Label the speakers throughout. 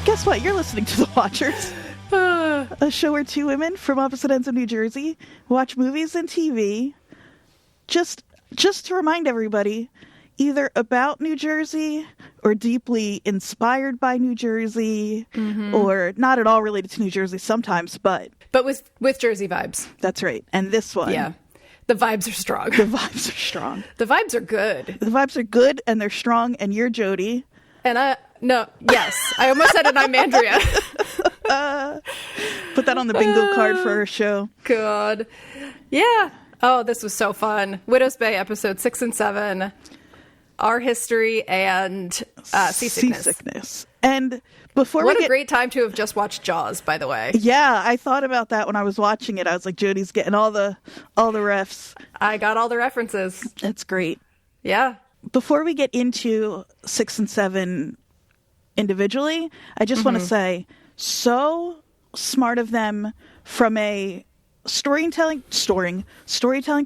Speaker 1: Guess what? You're listening to The Watchers, a show where two women from opposite ends of New Jersey watch movies and TV. Just to remind everybody, either about New Jersey or deeply inspired by New Jersey, or not at all related to New Jersey sometimes, but
Speaker 2: with Jersey vibes.
Speaker 1: That's right. And this one,
Speaker 2: yeah, the vibes are strong.
Speaker 1: The vibes are strong.
Speaker 2: The vibes are good.
Speaker 1: The vibes are good, and they're strong. And you're Jodie.
Speaker 2: And I almost said it. I'm Andrea.
Speaker 1: Put that on the bingo card for our show.
Speaker 2: God. Yeah. Oh, this was so fun. Widow's Bay episode 6 and 7. Our history and seasickness.
Speaker 1: And before
Speaker 2: what a great time to have just watched Jaws, by the way.
Speaker 1: Yeah, I thought about that when I was watching it. I was like, Jodie's getting all the refs.
Speaker 2: I got all the references.
Speaker 1: That's great.
Speaker 2: Yeah.
Speaker 1: Before we get into 6 and 7 individually, I just want to say, so smart of them from a storytelling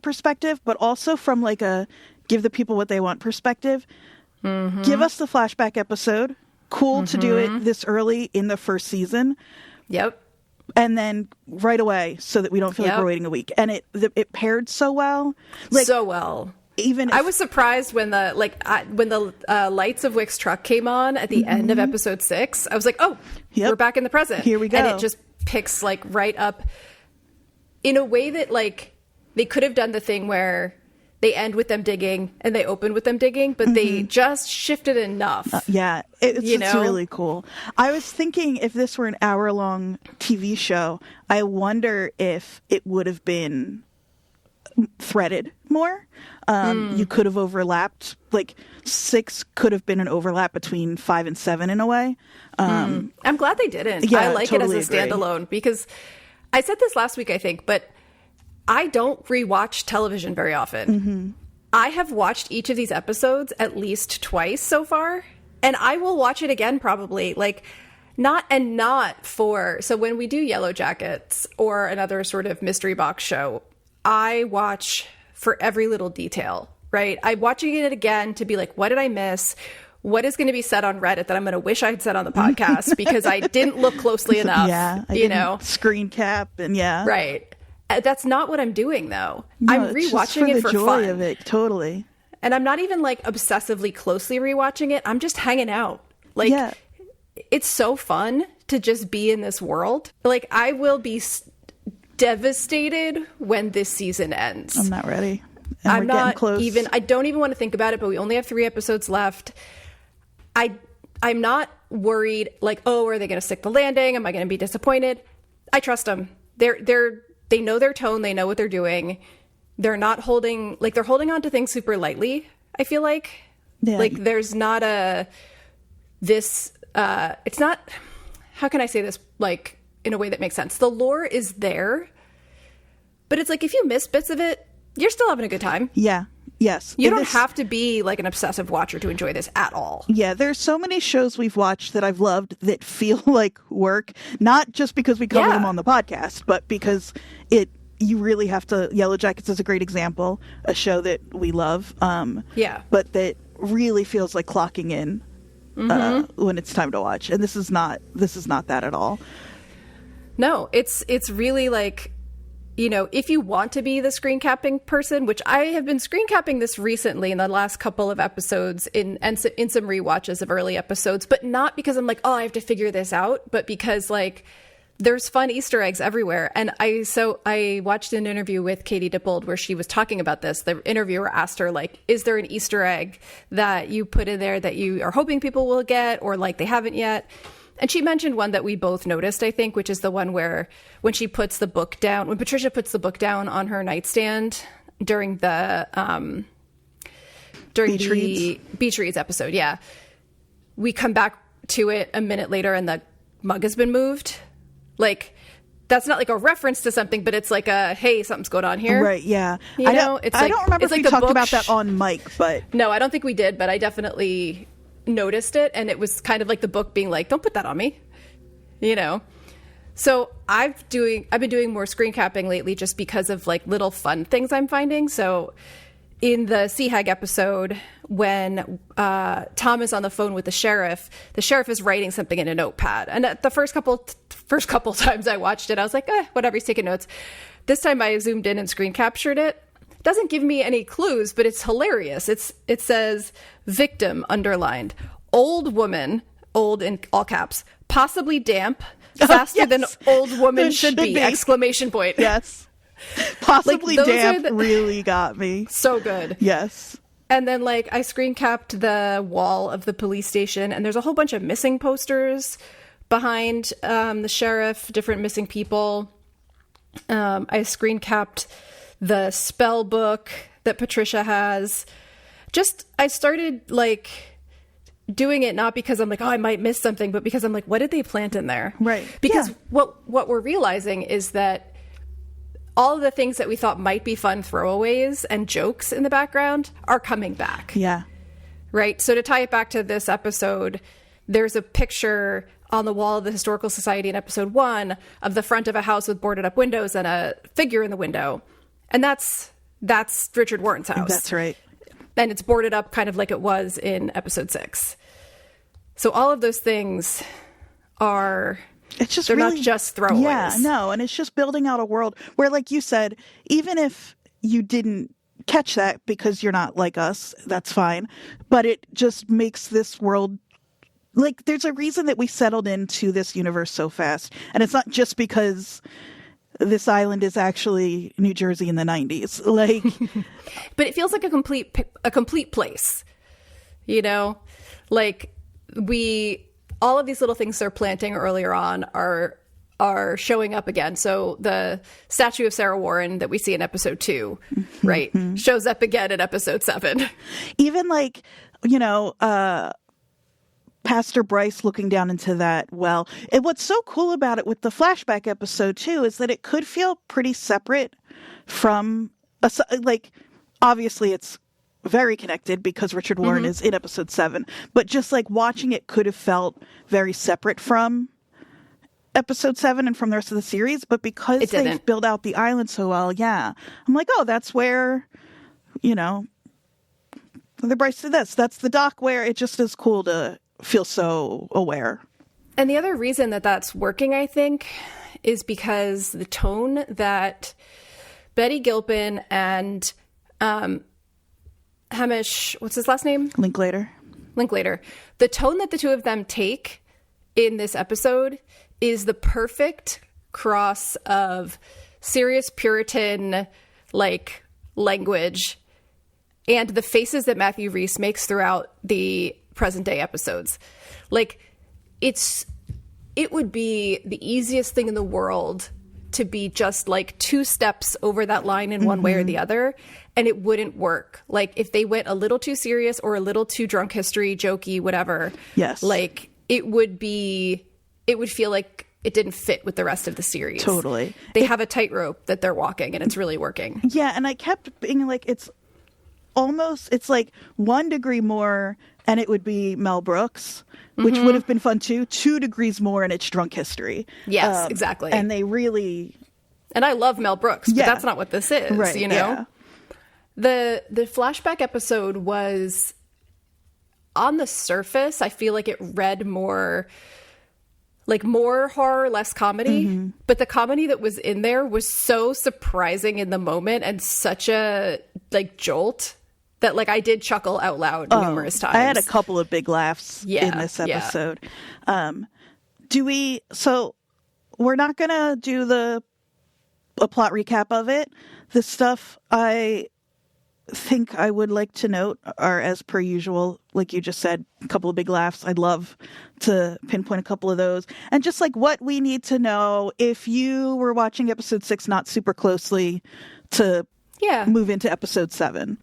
Speaker 1: perspective, but also from like a give the people what they want perspective. Give us the flashback episode. Cool to do it this early in the first season.
Speaker 2: Yep.
Speaker 1: And then right away, so that we don't feel like we're waiting a week. And it paired so well. Like,
Speaker 2: so well.
Speaker 1: Even
Speaker 2: I was surprised when the lights of Wyck's truck came on at the end of episode 6. I was like, oh, we're back in the present.
Speaker 1: Here we go.
Speaker 2: And it just picks like right up in a way that like they could have done the thing where they end with them digging and they open with them digging, but they just shifted enough.
Speaker 1: It's really cool. I was thinking if this were an hour-long TV show, I wonder if it would have been threaded more. You could have overlapped. Like 6 could have been an overlap between 5 and 7 in a way.
Speaker 2: I'm glad they didn't.
Speaker 1: Yeah,
Speaker 2: I like
Speaker 1: totally
Speaker 2: it as a standalone because I said this last week, I think, but I don't rewatch television very often. I have watched each of these episodes at least twice so far, and I will watch it again probably. Like, so when we do Yellow Jackets or another sort of mystery box show, I watch for every little detail, right? I'm watching it again to be like, what did I miss? What is going to be said on Reddit that I'm going to wish I had said on the podcast because I didn't look closely enough?
Speaker 1: Yeah, I didn't screen cap and
Speaker 2: right. That's not what I'm doing though. No, I'm rewatching it for
Speaker 1: the
Speaker 2: fun.
Speaker 1: joy of it, totally.
Speaker 2: And I'm not even like obsessively closely rewatching it. I'm just hanging out. Like, it's so fun to just be in this world. Like, I will be devastated when this season ends.
Speaker 1: I'm not ready. And
Speaker 2: I'm not close. I don't even want to think about it, but we only have 3 episodes left. I'm not worried like, oh, are they going to stick the landing? Am I going to be disappointed? I trust them. They know their tone. They know what they're doing. They're not holding on to things super lightly. I feel like, like there's not it's not, how can I say this? Like in a way that makes sense. The lore is there, but it's like, if you miss bits of it, you're still having a good time.
Speaker 1: Yeah. Yes.
Speaker 2: You don't have to be like an obsessive watcher to enjoy this at all.
Speaker 1: Yeah, there's so many shows we've watched that I've loved that feel like work, not just because we cover them on the podcast, but because you really have to. Yellow Jackets is a great example, a show that we love. But that really feels like clocking in when it's time to watch. And this is not that at all.
Speaker 2: No, it's really like, you know, if you want to be the screen capping person, which I have been screen capping this recently in the last couple of episodes in some rewatches of early episodes, but not because I'm like, oh, I have to figure this out, but because like there's fun Easter eggs everywhere. And I watched an interview with Katie Dippold where she was talking about this. The interviewer asked her, like, is there an Easter egg that you put in there that you are hoping people will get or like they haven't yet? And she mentioned one that we both noticed, I think, which is the one where when Patricia puts the book down on her nightstand during the Beach Reads episode. Yeah. We come back to it a minute later and the mug has been moved. Like, that's not like a reference to something, but it's like a, hey, something's going on here.
Speaker 1: Right. Yeah.
Speaker 2: I don't remember
Speaker 1: if we talked about that on mic, but
Speaker 2: no, I don't think we did, but I definitely noticed it, and it was kind of like the book being like, don't put that on me, you know. So I've been doing more screen capping lately just because of like little fun things I'm finding. So in the Sea Hag episode, when Tom is on the phone with the sheriff is writing something in a notepad. And at the first couple times I watched it, I was like, whatever, he's taking notes. This time I zoomed in and screen captured it. It doesn't give me any clues, but it's hilarious. It says, victim, underlined, old woman, old in all caps, possibly damp, faster than old woman should be, exclamation point.
Speaker 1: Yes. Possibly damp really got me.
Speaker 2: So good.
Speaker 1: Yes.
Speaker 2: And then I screen capped the wall of the police station, and there's a whole bunch of missing posters behind the sheriff, different missing people. I screen capped the spell book that Patricia has. I started doing it not because I'm I might miss something, but because I'm what did they plant in there?
Speaker 1: Right.
Speaker 2: Because what we're realizing is that all of the things that we thought might be fun throwaways and jokes in the background are coming back.
Speaker 1: Yeah.
Speaker 2: Right. So to tie it back to this episode, there's a picture on the wall of the Historical Society in episode 1 of the front of a house with boarded up windows and a figure in the window. And that's Richard Warren's house.
Speaker 1: That's right.
Speaker 2: And it's boarded up kind of like it was in episode 6. So all of those things are... they're really, not just throwaways.
Speaker 1: Yeah, no, and it's just building out a world where, like you said, even if you didn't catch that because you're not like us, that's fine. But it just makes this world, there's a reason that we settled into this universe so fast. And it's not just because this island is actually New Jersey in the 90s.
Speaker 2: But it feels like a complete place, all of these little things they're planting earlier on are showing up again. So the statue of Sarah Warren that we see in episode 2, right, shows up again in episode 7.
Speaker 1: Even Pastor Bryce looking down into that well. And what's so cool about it with the flashback episode too is that it could feel pretty separate from obviously it's very connected because Richard Warren is in episode 7, but just watching it could have felt very separate from episode 7 and from the rest of the series. But because they've built out the island so well, I'm that's where, the Bryce did this. That's the dock where it just is cool to feel so aware.
Speaker 2: And the other reason that that's working, I think, is because the tone that Betty Gilpin and Hamish, what's his last name?
Speaker 1: Linklater.
Speaker 2: The tone that the two of them take in this episode is the perfect cross of serious Puritan language and the faces that Matthew Rhys makes throughout the present day episodes. It would be the easiest thing in the world to be just 2 steps over that line in one way or the other, and it wouldn't work. If they went a little too serious or a little too drunk history, jokey, whatever.
Speaker 1: Yes.
Speaker 2: It would feel like it didn't fit with the rest of the series.
Speaker 1: Totally.
Speaker 2: They have a tightrope that they're walking, and it's really working.
Speaker 1: Yeah, and I kept being it's 1 degree more and it would be Mel Brooks, which would have been fun too. 2 degrees more and it's drunk history.
Speaker 2: Yes, exactly.
Speaker 1: And they really...
Speaker 2: And I love Mel Brooks, but that's not what this is,
Speaker 1: right,
Speaker 2: Yeah. The flashback episode was, on the surface, I feel like it read more horror, less comedy. But the comedy that was in there was so surprising in the moment and such a jolt that I did chuckle out loud numerous times.
Speaker 1: I had a couple of big laughs in this episode. So we're not gonna do a plot recap of it. The stuff I think I would like to note are, as per usual, like you just said, a couple of big laughs. I'd love to pinpoint a couple of those. And just what we need to know if you were watching episode 6 not super closely to move into episode 7.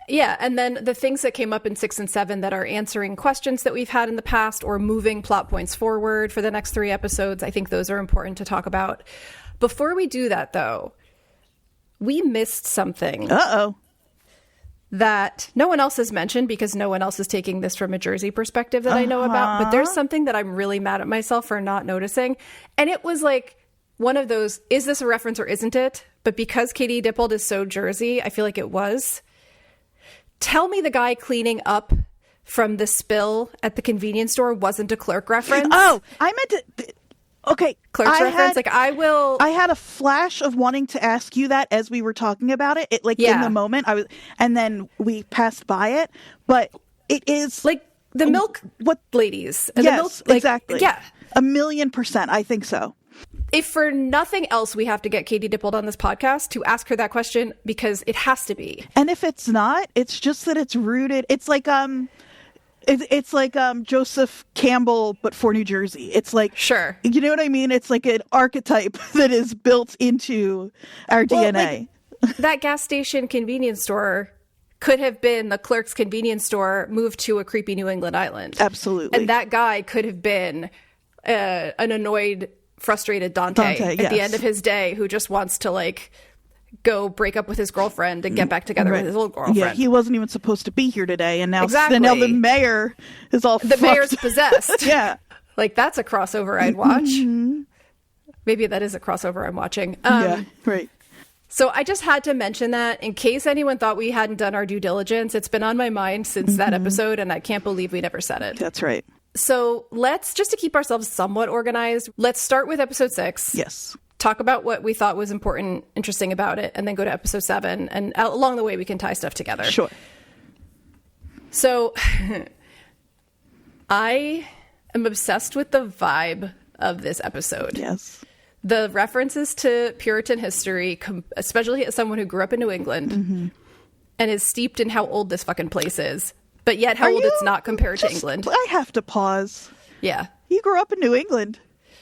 Speaker 2: Yeah, and then the things that came up in 6 and 7 that are answering questions that we've had in the past or moving plot points forward for the next 3 episodes, I think those are important to talk about. Before we do that, though, we missed something.
Speaker 1: Uh-oh.
Speaker 2: That no one else has mentioned because no one else is taking this from a Jersey perspective that I know about. But there's something that I'm really mad at myself for not noticing. And it was one of those, is this a reference or isn't it? But because Katie Dippold is so Jersey, I feel like it was. tell me the guy cleaning up from the spill at the convenience store wasn't a Clerk reference.
Speaker 1: Oh, I meant to... Okay.
Speaker 2: Clerk's reference.
Speaker 1: I had a flash of wanting to ask you that as we were talking about it. In the moment, and then we passed by it, but it is...
Speaker 2: Like, the milk ladies. And
Speaker 1: yes,
Speaker 2: the milk,
Speaker 1: exactly.
Speaker 2: Yeah.
Speaker 1: 1,000,000%. I think so.
Speaker 2: If for nothing else, we have to get Katie Dippold on this podcast to ask her that question, because it has to be.
Speaker 1: And if it's not, it's just that it's rooted. It's like it's like Joseph Campbell, but for New Jersey. It's like,
Speaker 2: sure,
Speaker 1: you know what I mean? It's like an archetype that is built into our DNA.
Speaker 2: Like, that gas station convenience store could have been the Clerk's convenience store moved to a creepy New England island.
Speaker 1: Absolutely.
Speaker 2: And that guy could have been an annoyed, frustrated Dante at the end of his day, who just wants to like go break up with his girlfriend and get back together with his old girlfriend.
Speaker 1: Yeah, he wasn't even supposed to be here today, and now
Speaker 2: exactly.
Speaker 1: now the mayor is all
Speaker 2: the mayor's possessed.
Speaker 1: Yeah,
Speaker 2: like that's a crossover I'd watch. Maybe that is a crossover I'm watching.
Speaker 1: Yeah, right.
Speaker 2: So I just had to mention that in case anyone thought we hadn't done our due diligence. It's been on my mind since that episode, and I can't believe we never said it.
Speaker 1: That's right.
Speaker 2: So just to keep ourselves somewhat organized, let's start with episode 6.
Speaker 1: Yes.
Speaker 2: Talk about what we thought was important, interesting about it, and then go to episode 7. And along the way, we can tie stuff together.
Speaker 1: Sure.
Speaker 2: So I am obsessed with the vibe of this episode.
Speaker 1: Yes.
Speaker 2: The references to Puritan history, especially as someone who grew up in New England and is steeped in how old this fucking place is, but yet how old it's not compared to England.
Speaker 1: I have to pause.
Speaker 2: Yeah.
Speaker 1: You grew up in New England.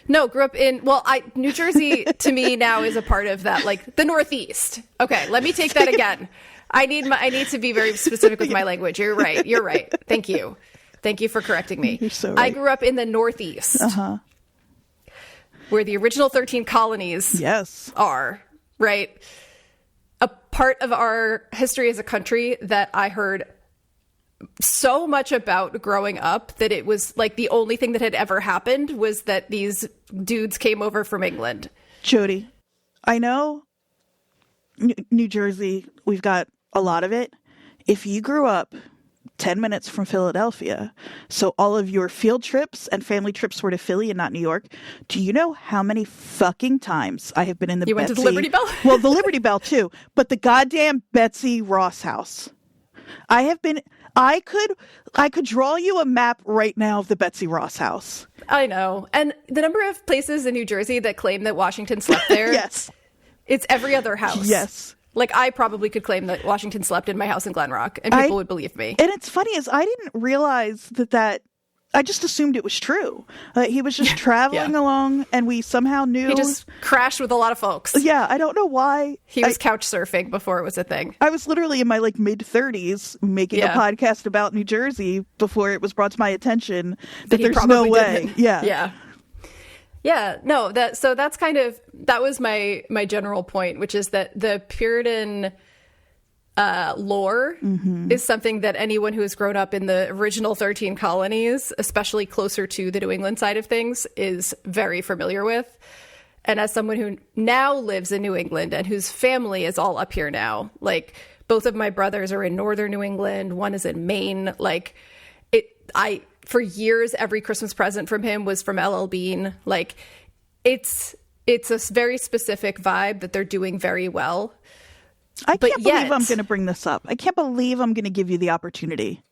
Speaker 2: No, grew up in, New Jersey to me now is a part of that, like the Northeast. Okay, let me take that again. I need to be very specific with my language. You're right. Thank you for correcting me.
Speaker 1: You're so right.
Speaker 2: I grew up in the Northeast. Where the original 13 colonies are, right? A part of our history as a country that I heard so much about growing up that it was like the only thing that had ever happened was that these dudes came over from England.
Speaker 1: Jodie, I know New Jersey, we've got a lot of it. If you grew up 10 minutes from Philadelphia, so all of your field trips and family trips were to Philly and not New York, do you know how many fucking times I have been in the
Speaker 2: went to the Liberty Bell?
Speaker 1: Well, the Liberty Bell too, but the goddamn Betsy Ross house. I could draw you a map right now of the Betsy Ross house.
Speaker 2: I know. And the number of places in New Jersey that claim that Washington slept there.
Speaker 1: Yes.
Speaker 2: It's every other house.
Speaker 1: Yes.
Speaker 2: Like, I probably could claim that Washington slept in my house in Glen Rock, and people would believe me.
Speaker 1: And it's funny is I didn't realize that I just assumed it was true. He was just traveling along, and we somehow knew.
Speaker 2: He just crashed with a lot of folks.
Speaker 1: Yeah, I don't know why.
Speaker 2: He was couch surfing before it was a thing.
Speaker 1: I was literally in my mid-30s making a podcast about New Jersey before it was brought to my attention that there's no way. Yeah, no, that was my general point, which is that the Puritan lore is something that anyone who has grown up in the original 13 colonies, especially closer to the New England side of things, is very familiar with. And as someone who now lives in New England and whose family is all up here now, like both of my brothers are in northern New England, one is in Maine, for years, every Christmas present from him was from LL Bean. Like, it's a very specific vibe that they're doing very well. I can't believe I'm going to bring this up. I can't believe I'm going to give you the opportunity.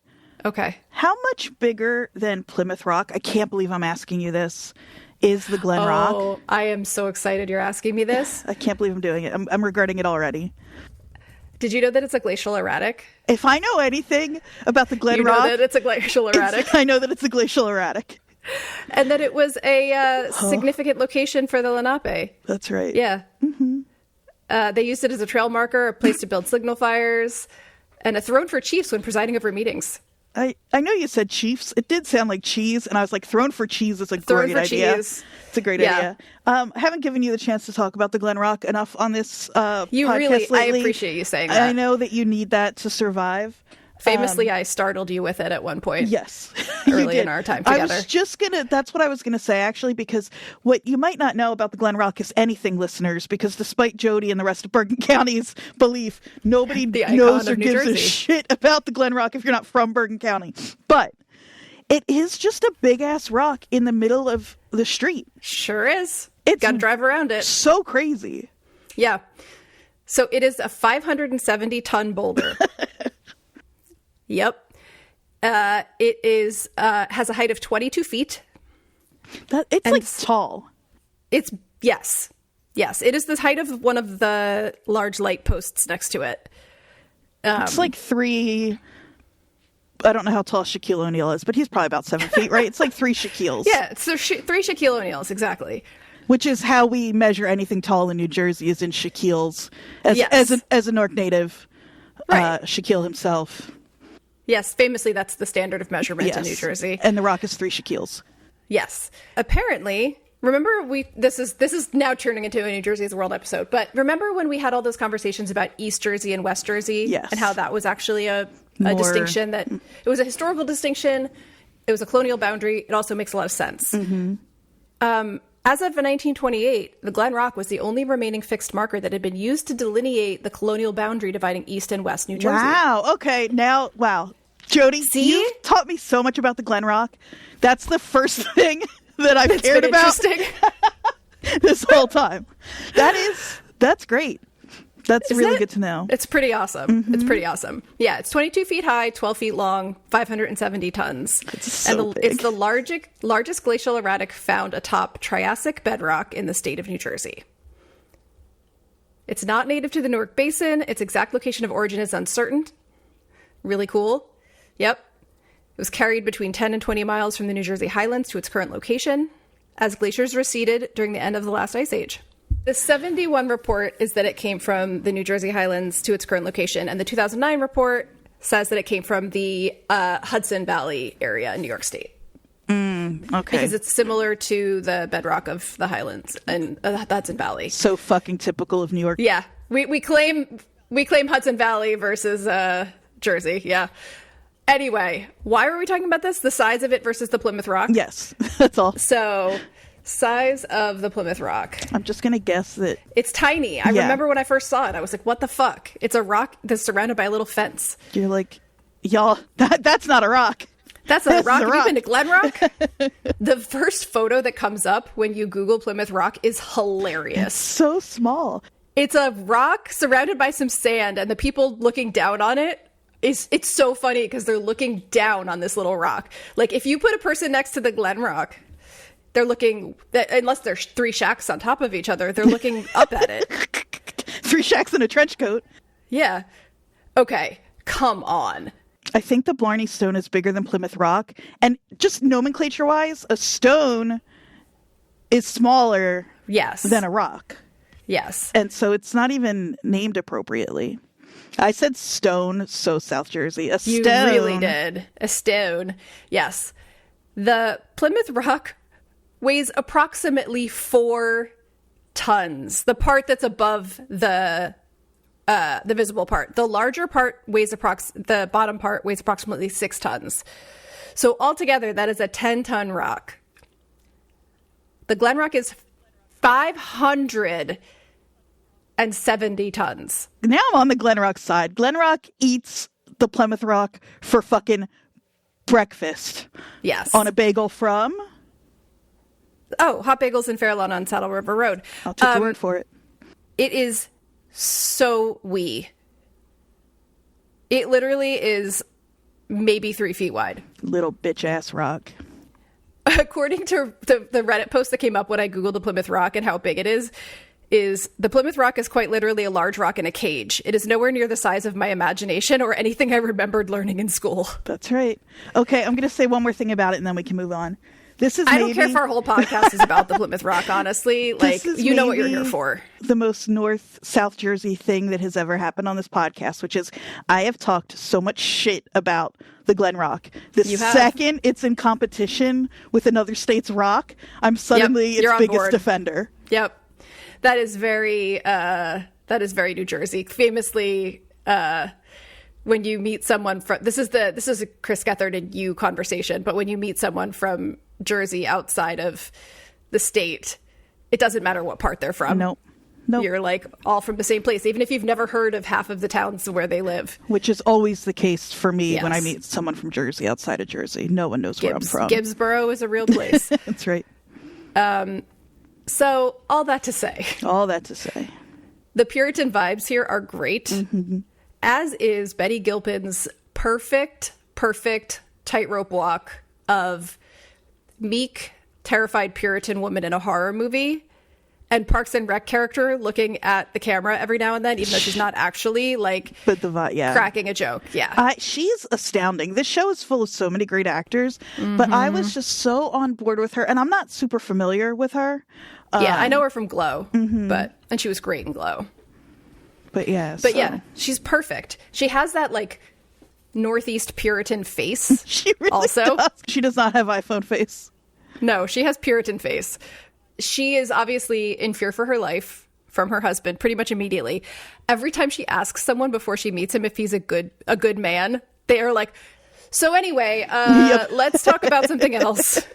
Speaker 2: Okay.
Speaker 1: How much bigger than Plymouth Rock? I can't believe I'm asking you this. Is the Glen Rock?
Speaker 2: Oh, I am so excited you're asking me this.
Speaker 1: I can't believe I'm doing it. I'm regretting it already.
Speaker 2: Did you know that it's a glacial erratic?
Speaker 1: If I know anything about the Glen Rock,
Speaker 2: you know that it's a glacial erratic.
Speaker 1: I know that it's a glacial erratic.
Speaker 2: And that it was a significant location for the Lenape.
Speaker 1: That's right.
Speaker 2: Yeah. They used it as a trail marker, a place to build signal fires, and a throne for chiefs when presiding over meetings.
Speaker 1: I know you said chiefs. It did sound like cheese, and I was like, throne for cheese is a great idea.
Speaker 2: Cheese.
Speaker 1: It's a great idea. I haven't given you the chance to talk about the Glen Rock enough on this podcast lately.
Speaker 2: I appreciate you saying that.
Speaker 1: I know that you need that to survive.
Speaker 2: Famously, I startled you with it at one point.
Speaker 1: Yes.
Speaker 2: Early in our time together.
Speaker 1: That's what I was going to say, actually, because what you might not know about the Glen Rock is anything, listeners, because despite Jodie and the rest of Bergen County's belief, nobody knows or gives a shit about the Glen Rock if you're not from Bergen County. But it is just a big-ass rock in the middle of the street.
Speaker 2: Sure is. It's got to drive around it.
Speaker 1: So crazy.
Speaker 2: Yeah. So it is a 570-ton boulder. Yep. It is has a height of 22 feet.
Speaker 1: It's tall.
Speaker 2: Yes. It is the height of one of the large light posts next to it.
Speaker 1: It's like 3. I don't know how tall Shaquille O'Neal is, but he's probably about 7 feet, right? It's like 3 Shaquilles.
Speaker 2: Yeah, so 3 Shaquille O'Neals, exactly.
Speaker 1: Which is how we measure anything tall in New Jersey, is in Shaquilles. As a Newark native, right. Shaquille himself.
Speaker 2: Yes, famously, that's the standard of measurement in New Jersey.
Speaker 1: And the rock is 3 Shaquilles.
Speaker 2: Yes. Apparently, remember this is now turning into a New Jersey is the World episode, but remember when we had all those conversations about East Jersey and West Jersey?
Speaker 1: Yes.
Speaker 2: And how that was actually a distinction, that it was a historical distinction, it was a colonial boundary, it also makes a lot of sense.
Speaker 1: Mm-hmm.
Speaker 2: As of 1928, the Glen Rock was the only remaining fixed marker that had been used to delineate the colonial boundary dividing East and West New Jersey.
Speaker 1: Wow. Okay. Now, wow. Jodie, you taught me so much about the Glen Rock. That's the first thing that I've cared about this whole time. That's great. That's really good to know.
Speaker 2: It's pretty awesome.
Speaker 1: Mm-hmm.
Speaker 2: It's pretty awesome. Yeah, it's 22 feet high, 12 feet long, 570 tons.
Speaker 1: It's so big.
Speaker 2: It's the largest glacial erratic found atop Triassic bedrock in the state of New Jersey. It's not native to the Newark Basin. Its exact location of origin is uncertain. Really cool. Yep. It was carried between 10 and 20 miles from the New Jersey highlands to its current location as glaciers receded during the end of the last ice age. The 71 report is that it came from the New Jersey highlands to its current location, and the 2009 report says that it came from the Hudson Valley area in New York State.
Speaker 1: Okay.
Speaker 2: Because it's similar to the bedrock of the highlands and the Hudson Valley.
Speaker 1: So fucking typical of New York.
Speaker 2: Yeah. We claim Hudson Valley versus Jersey. Yeah. Anyway, why were we talking about this? The size of it versus the Plymouth Rock?
Speaker 1: Yes, that's all.
Speaker 2: So, size of the Plymouth Rock.
Speaker 1: I'm just going to guess that...
Speaker 2: It's tiny. I remember when I first saw it, I was like, what the fuck? It's a rock that's surrounded by a little fence.
Speaker 1: You're like, y'all, that's not a rock.
Speaker 2: That's not a rock. Have you been to Glen Rock? The first photo that comes up when you Google Plymouth Rock is hilarious.
Speaker 1: It's so small.
Speaker 2: It's a rock surrounded by some sand, and the people looking down on it, it's so funny because they're looking down on this little rock. Like, if you put a person next to the Glen Rock, they're looking, unless there's 3 shacks on top of each other, they're looking up at it.
Speaker 1: 3 shacks in a trench coat.
Speaker 2: Yeah. Okay. Come on.
Speaker 1: I think the Blarney Stone is bigger than Plymouth Rock. And just nomenclature-wise, a stone is smaller than a rock.
Speaker 2: Yes.
Speaker 1: And so it's not even named appropriately. I said stone, so South Jersey. A stone.
Speaker 2: You really did. A stone. Yes. The Plymouth Rock weighs approximately 4 tons. The part that's above the visible part. The larger part weighs the bottom part weighs approximately 6 tons. So altogether, that is a 10-ton rock. The Glen Rock is 570 tons.
Speaker 1: Now I'm on the Glen Rock side. Glen Rock eats the Plymouth Rock for fucking breakfast.
Speaker 2: Yes.
Speaker 1: On a bagel from...
Speaker 2: Oh, Hot Bagels in Fairlawn on Saddle River Road.
Speaker 1: I'll take your word for it.
Speaker 2: It is so wee. It literally is maybe 3 feet wide.
Speaker 1: Little bitch ass rock.
Speaker 2: According to the Reddit post that came up when I Googled the Plymouth Rock and how big it is the Plymouth Rock is quite literally a large rock in a cage. It is nowhere near the size of my imagination or anything I remembered learning in school.
Speaker 1: That's right. Okay, I'm going to say one more thing about it and then we can move on.
Speaker 2: I don't care if our whole podcast is about the Plymouth Rock, honestly. Like, you know what you're here for.
Speaker 1: The most South Jersey thing that has ever happened on this podcast, which is I have talked so much shit about the Glen Rock. The second it's in competition with another state's rock, I'm suddenly its biggest defender.
Speaker 2: Yep. That is very New Jersey. Famously, when you meet someone from, this is a Chris Gethard and you conversation, but when you meet someone from Jersey outside of the state, it doesn't matter what part they're from.
Speaker 1: Nope.
Speaker 2: You're like all from the same place, even if you've never heard of half of the towns where they live.
Speaker 1: Which is always the case for me when I meet someone from Jersey outside of Jersey. No one knows where I'm from.
Speaker 2: Gibbsboro is a real place.
Speaker 1: That's right.
Speaker 2: So all that to say. The Puritan vibes here are great,
Speaker 1: mm-hmm.
Speaker 2: as is Betty Gilpin's perfect tightrope walk of meek, terrified Puritan woman in a horror movie and Parks and Rec character looking at the camera every now and then, even though she's not actually cracking a joke. Yeah.
Speaker 1: She's astounding. This show is full of so many great actors, but I was just so on board with her, and I'm not super familiar with her.
Speaker 2: I know her from Glow,
Speaker 1: mm-hmm.
Speaker 2: and she was great in Glow.
Speaker 1: But yeah,
Speaker 2: she's perfect. She has that like Northeast Puritan face.
Speaker 1: She really
Speaker 2: also
Speaker 1: does. She does not have iPhone face.
Speaker 2: No, she has Puritan face. She is obviously in fear for her life from her husband pretty much immediately. Every time she asks someone before she meets him if he's a good man, they are like, so anyway, let's talk about something else.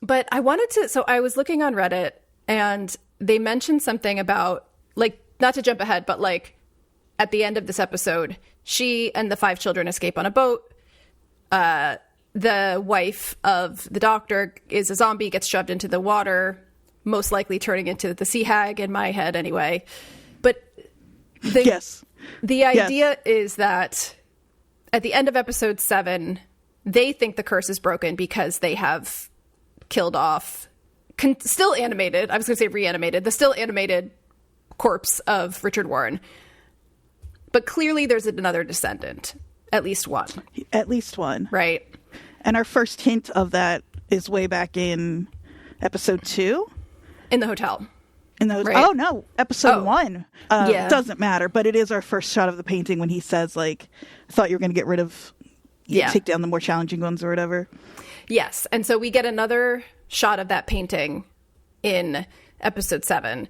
Speaker 2: But I was looking on Reddit and they mentioned something about, like, not to jump ahead, but like at the end of this episode, she and the 5 children escape on a boat. The wife of the doctor is a zombie, gets shoved into the water, most likely turning into the sea hag in my head anyway. But the idea is that at the end of episode 7, they think the curse is broken because they have killed off still animated, I was going to say reanimated, the still animated corpse of Richard Warren. But clearly there's another descendant, at least one. Right.
Speaker 1: And our first hint of that is way back in episode 2.
Speaker 2: In the hotel.
Speaker 1: Right. Oh, no. Episode 1. It doesn't matter, but it is our first shot of the painting when he says, like, I thought you were going to get rid of, take down the more challenging ones or whatever.
Speaker 2: Yes. And so we get another shot of that painting in episode 7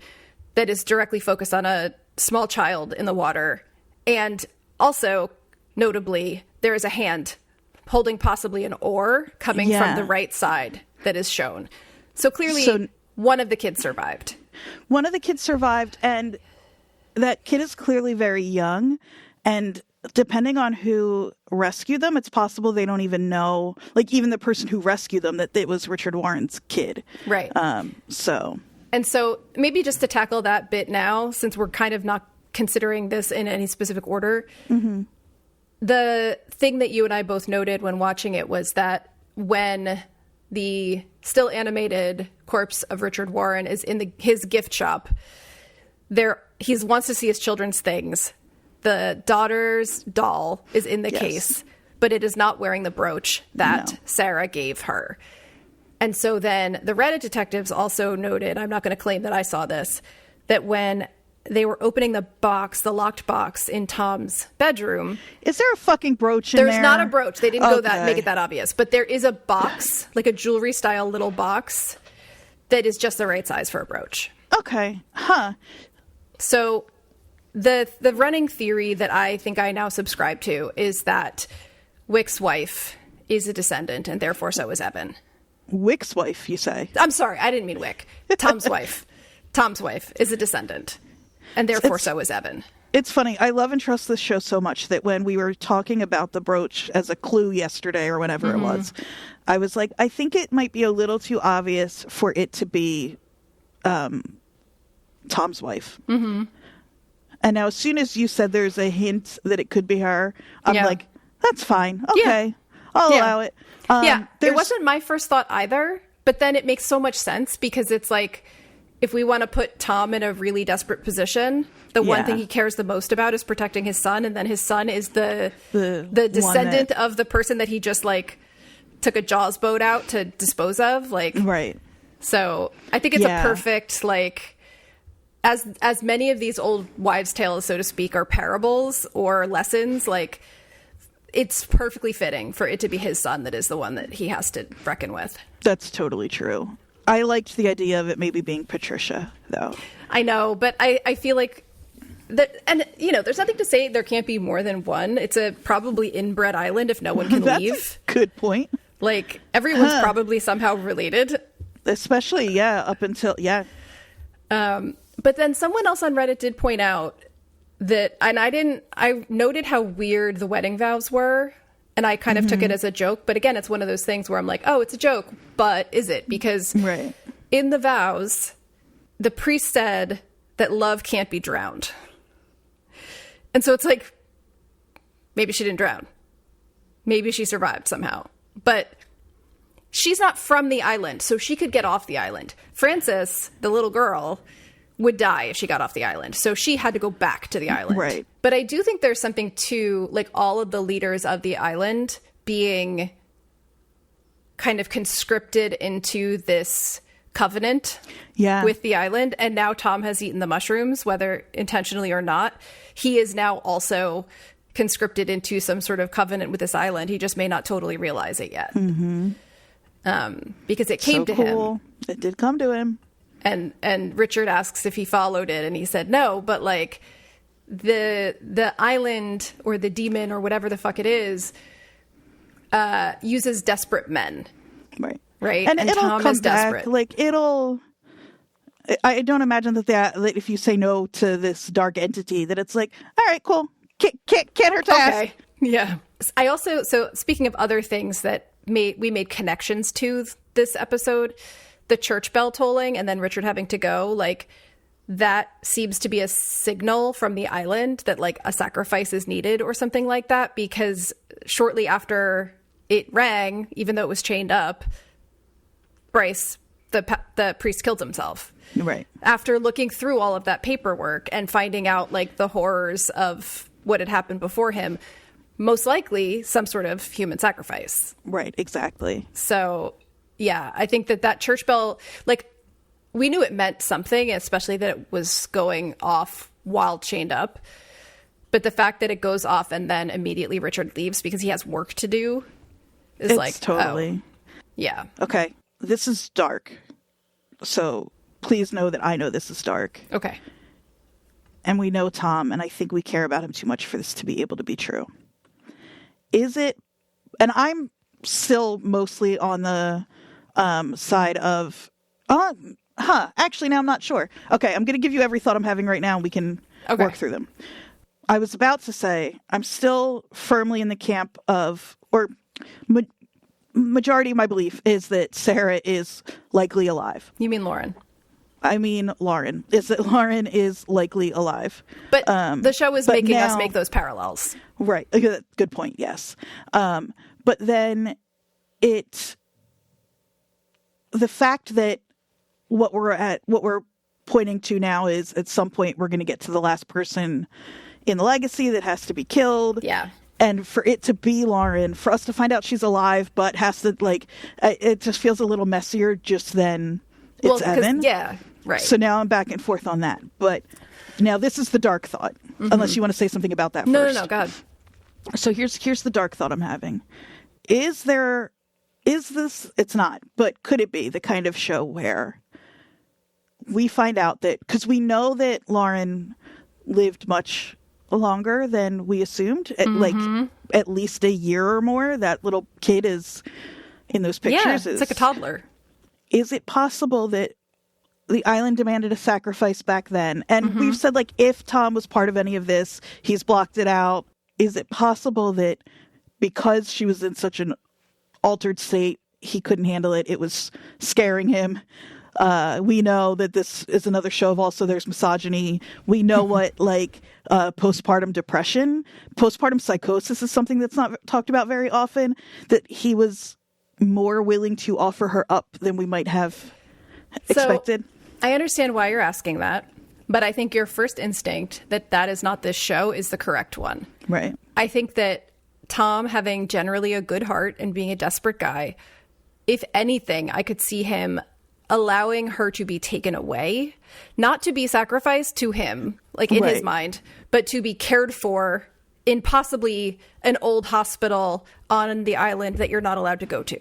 Speaker 2: that is directly focused on a small child in the water. And also, notably, there is a hand holding possibly an oar coming from the right side that is shown. So clearly, one of the kids survived.
Speaker 1: One of the kids survived, and that kid is clearly very young. And depending on who rescued them, it's possible they don't even know, like even the person who rescued them, that it was Richard Warren's kid.
Speaker 2: Right.
Speaker 1: And
Speaker 2: so maybe just to tackle that bit now, since we're kind of not considering this in any specific order,
Speaker 1: mm-hmm.
Speaker 2: the thing that you and I both noted when watching it was that when the still animated corpse of Richard Warren is in his gift shop, he wants to see his children's things. The daughter's doll is in the case, but it is not wearing the brooch that Sarah gave her. And so then the Reddit detectives also noted, I'm not going to claim that I saw this, that when they were opening the locked box in Tom's bedroom.
Speaker 1: Is there a fucking brooch in there?
Speaker 2: There's not a brooch. They didn't make it that obvious. But there is a box, like a jewelry style little box, that is just the right size for a brooch.
Speaker 1: Okay. Huh.
Speaker 2: So the running theory that I think I now subscribe to is that Wyck's wife is a descendant, and therefore so is Evan.
Speaker 1: Wyck's wife, you say?
Speaker 2: I'm sorry, I didn't mean Wyck. Tom's wife. Tom's wife is a descendant, and therefore so is Evan.
Speaker 1: It's funny. I love and trust this show so much that when we were talking about the brooch as a clue yesterday or whenever
Speaker 2: mm-hmm.
Speaker 1: it was, I was like, I think it might be a little too obvious for it to be Tom's wife.
Speaker 2: Mm-hmm.
Speaker 1: And now as soon as you said there's a hint that it could be her, I'm like, that's fine. Okay. I'll allow it.
Speaker 2: It wasn't my first thought either, but then it makes so much sense because it's like, if we want to put Tom in a really desperate position, the one thing he cares the most about is protecting his son, and then his son is the descendant of the person that he just like took a Jaws boat out to dispose of. Like,
Speaker 1: right.
Speaker 2: So I think it's a perfect, like, as many of these old wives' tales, so to speak, are parables or lessons, like, it's perfectly fitting for it to be his son that is the one that he has to reckon with.
Speaker 1: That's totally true. I liked the idea of it maybe being Patricia, though.
Speaker 2: I know, but I feel like and there's nothing to say there can't be more than one. It's a probably inbred island if no one can
Speaker 1: That's
Speaker 2: leave.
Speaker 1: A good point.
Speaker 2: Like, everyone's probably somehow related.
Speaker 1: Especially, up until,
Speaker 2: But then someone else on Reddit did point out that, and I noted how weird the wedding vows were, and I kind of took it as a joke. But again, it's one of those things where I'm like, oh, it's a joke, but is it? Because in the vows, the priest said that love can't be drowned. And so it's like, maybe she didn't drown. Maybe she survived somehow. But she's not from the island, so she could get off the island. Frances, the little girl, would die if she got off the island. So she had to go back to the island.
Speaker 1: Right.
Speaker 2: But I do think there's something to, like, all of the leaders of the island being kind of conscripted into this covenant with the island. And now Tom has eaten the mushrooms, whether intentionally or not. He is now also conscripted into some sort of covenant with this island. He just may not totally realize it yet. Because it came to him.
Speaker 1: It did come to him.
Speaker 2: And Richard asks if he followed it, and he said no. But like the island or the demon or whatever the fuck it is uses desperate men, right?
Speaker 1: And it'll
Speaker 2: Tom
Speaker 1: come
Speaker 2: is desperate.
Speaker 1: back. Like I don't imagine that if you say no to this dark entity, that it's like, all right, cool, can't hurt task.
Speaker 2: Okay, yeah. I also, so speaking of other things that we made connections to this episode. The church bell tolling and then Richard having to go, like, that seems to be a signal from the island that, like, a sacrifice is needed or something like that, because shortly after it rang, even though it was chained up, Bryce, the priest, killed himself.
Speaker 1: Right.
Speaker 2: After looking through all of that paperwork and finding out, like, the horrors of what had happened before him, most likely some sort of human sacrifice.
Speaker 1: Right, exactly.
Speaker 2: So... yeah, I think that church bell, like, we knew it meant something, especially that it was going off while chained up. But the fact that it goes off and then immediately Richard leaves because he has work to do is
Speaker 1: totally.
Speaker 2: Oh, yeah.
Speaker 1: Okay, this is dark. So please know that I know this is dark.
Speaker 2: Okay.
Speaker 1: And we know Tom, and I think we care about him too much for this to be able to be true. Is it, and I'm still mostly on the side of, actually, now I'm not sure. Okay, I'm going to give you every thought I'm having right now, and we can work through them. I was about to say, I'm still firmly in the camp of, or majority of my belief is that Sarah is likely alive.
Speaker 2: You mean Lauren?
Speaker 1: I mean Lauren. Is that Lauren is likely alive.
Speaker 2: But the show is making us make those parallels.
Speaker 1: Right. Good point, yes. But then the fact that what we're pointing to now is at some point we're going to get to the last person in the legacy that has to be killed.
Speaker 2: Yeah.
Speaker 1: And for it to be Lauren, for us to find out she's alive, but has to, like, it just feels a little messier just than it's Evan.
Speaker 2: Yeah, right.
Speaker 1: So now I'm back and forth on that. But now this is the dark thought, unless you want to say something about that first.
Speaker 2: No, God.
Speaker 1: So here's the dark thought I'm having. Is this, it's not, but could it be the kind of show where we find out that, because we know that Lauren lived much longer than we assumed, like at least a year or more. That little kid is in those pictures.
Speaker 2: Yeah, it's like a toddler.
Speaker 1: Is it possible that the island demanded a sacrifice back then? And we've said, like, if Tom was part of any of this, he's blocked it out. Is it possible that because she was in such an altered state, he couldn't handle it? It was scaring him. We know that this is another show of also there's misogyny. We know what, like, postpartum depression, postpartum psychosis is something that's not talked about very often, that he was more willing to offer her up than we might have expected.
Speaker 2: So, I understand why you're asking that, but I think your first instinct that is not this show is the correct one.
Speaker 1: Right.
Speaker 2: I think that Tom, having generally a good heart and being a desperate guy, if anything, I could see him allowing her to be taken away, not to be sacrificed to him, like in his mind, but to be cared for in possibly an old hospital on the island that you're not allowed to go to.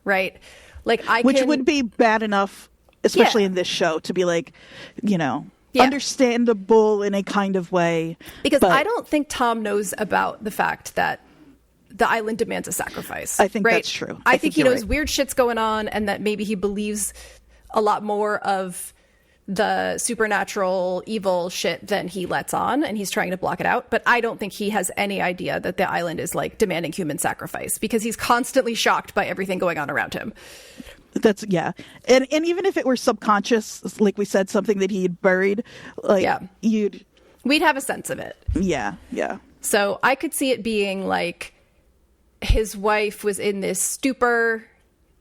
Speaker 2: Right? Like, which
Speaker 1: would be bad enough, especially in this show, to be like, you know, understandable in a kind of way.
Speaker 2: Because I don't think Tom knows about the fact that the island demands a sacrifice.
Speaker 1: I think that's true.
Speaker 2: I think he knows weird shit's going on, and that maybe he believes a lot more of the supernatural evil shit than he lets on, and he's trying to block it out. But I don't think he has any idea that the island is like demanding human sacrifice, because he's constantly shocked by everything going on around him.
Speaker 1: That's and even if it were subconscious, like we said, something that he had buried, like we'd
Speaker 2: have a sense of it.
Speaker 1: Yeah.
Speaker 2: So I could see it being like his wife was in this stupor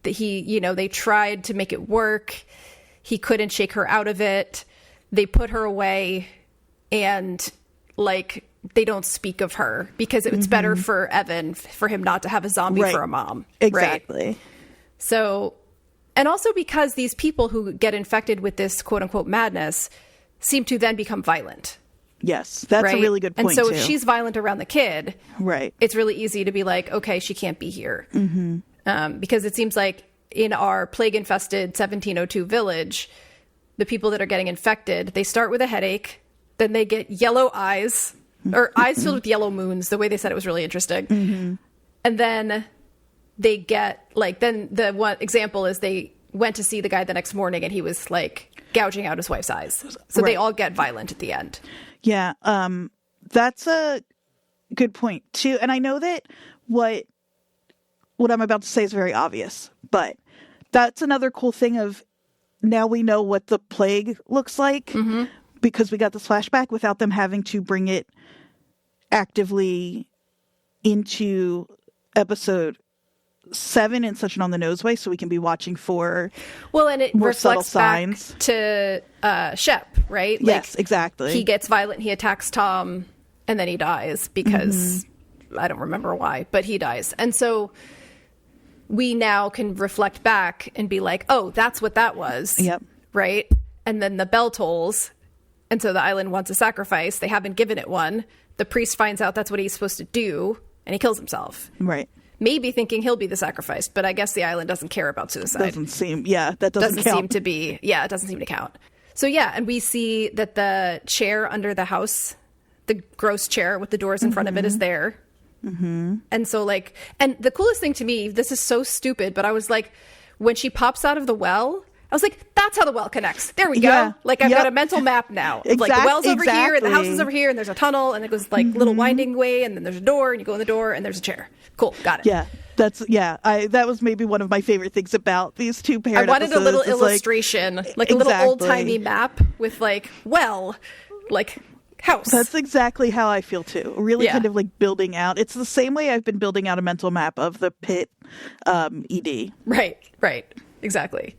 Speaker 2: that they tried to make it work. He couldn't shake her out of it. They put her away, and like they don't speak of her because it's better for Evan for him not to have a zombie for a mom.
Speaker 1: Exactly.
Speaker 2: Right? So, and also because these people who get infected with this quote unquote madness seem to then become violent.
Speaker 1: Yes, that's a really good point.
Speaker 2: And so
Speaker 1: too.
Speaker 2: If she's violent around the kid,
Speaker 1: it's
Speaker 2: really easy to be like, okay, she can't be here. Because it seems like in our plague-infested 1702 village, the people that are getting infected, they start with a headache, then they get yellow eyes, or eyes filled with yellow moons. The way they said it was really interesting. And then they get, like, then the one example is they went to see the guy the next morning and he was, like, gouging out his wife's eyes. So they all get violent at the end.
Speaker 1: Yeah, that's a good point, too. And I know that what I'm about to say is very obvious, but that's another cool thing of now we know what the plague looks like because we got this flashback without them having to bring it actively into episode 7 in such an on-the-nose way, so we can be watching for
Speaker 2: and it
Speaker 1: more subtle
Speaker 2: reflects
Speaker 1: signs.
Speaker 2: Back to Shep, right?
Speaker 1: Yes, exactly.
Speaker 2: He gets violent, he attacks Tom, and then he dies because I don't remember why, but he dies. And so we now can reflect back and be like, oh, that's what that was.
Speaker 1: Yep.
Speaker 2: Right? And then the bell tolls. And so the island wants a sacrifice. They haven't given it one. The priest finds out that's what he's supposed to do, and he kills himself.
Speaker 1: Right.
Speaker 2: Maybe thinking he'll be the sacrifice, but I guess the island doesn't care about suicide.
Speaker 1: That doesn't count.
Speaker 2: Seem to be, it doesn't seem to count. So and we see that the chair under the house, the gross chair with the doors in front of it is there. And so and the coolest thing to me, this is so stupid, but I was like, when she pops out of the well, I was like, that's how the well connects. There we go.
Speaker 1: Yeah.
Speaker 2: Like I've got a mental map now. Like the well's over here and the house is over here and there's a tunnel and it goes like little winding way and then there's a door and you go in the door and there's a chair. Cool. Got it.
Speaker 1: Yeah. That was maybe one of my favorite things about these two paired
Speaker 2: episodes. I wanted a little illustration, a little old-timey map with house.
Speaker 1: That's exactly how I feel too. Really kind of like building out. It's the same way I've been building out a mental map of the pit ED.
Speaker 2: Right. Exactly.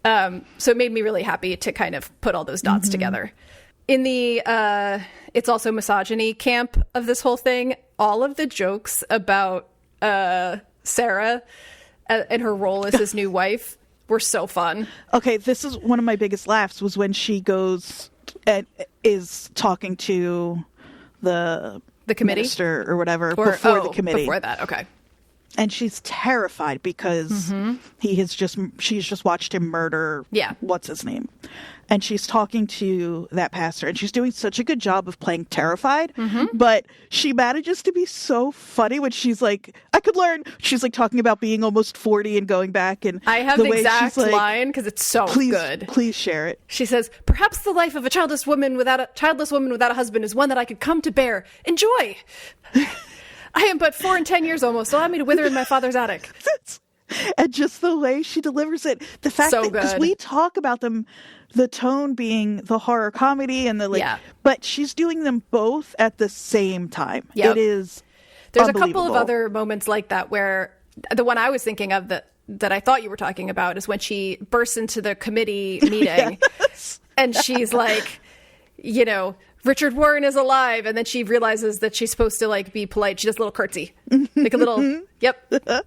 Speaker 2: So it made me really happy to kind of put all those dots together. In the it's also misogyny camp of this whole thing, all of the jokes about Sarah and her role as his new wife were so fun. Okay, this is one of my biggest laughs was when she goes and is talking to the committee minister or whatever before the committee. Before that, okay.
Speaker 1: And she's terrified because she's just watched him murder what's his name. And she's talking to that pastor and she's doing such a good job of playing terrified, but she manages to be so funny when she's like, I could learn. She's like talking about being almost 40 and going back. And
Speaker 2: I have the exact line because it's so good.
Speaker 1: Please share it.
Speaker 2: She says, perhaps the life of a childless woman without a husband is one that I could come to bear. Enjoy. I am but 4 and 10 years almost. Allow me to wither in my father's attic.
Speaker 1: And just the way she delivers it. The fact that, because we talk about them, the tone being the horror comedy and the but she's doing them both at the same time. Yep. It is
Speaker 2: There's a couple of other moments like that where the one I was thinking of that I thought you were talking about is when she bursts into the committee meeting and she's like, Richard Warren is alive, and then she realizes that she's supposed to be polite. She does a little curtsy, like a little yep.
Speaker 1: Let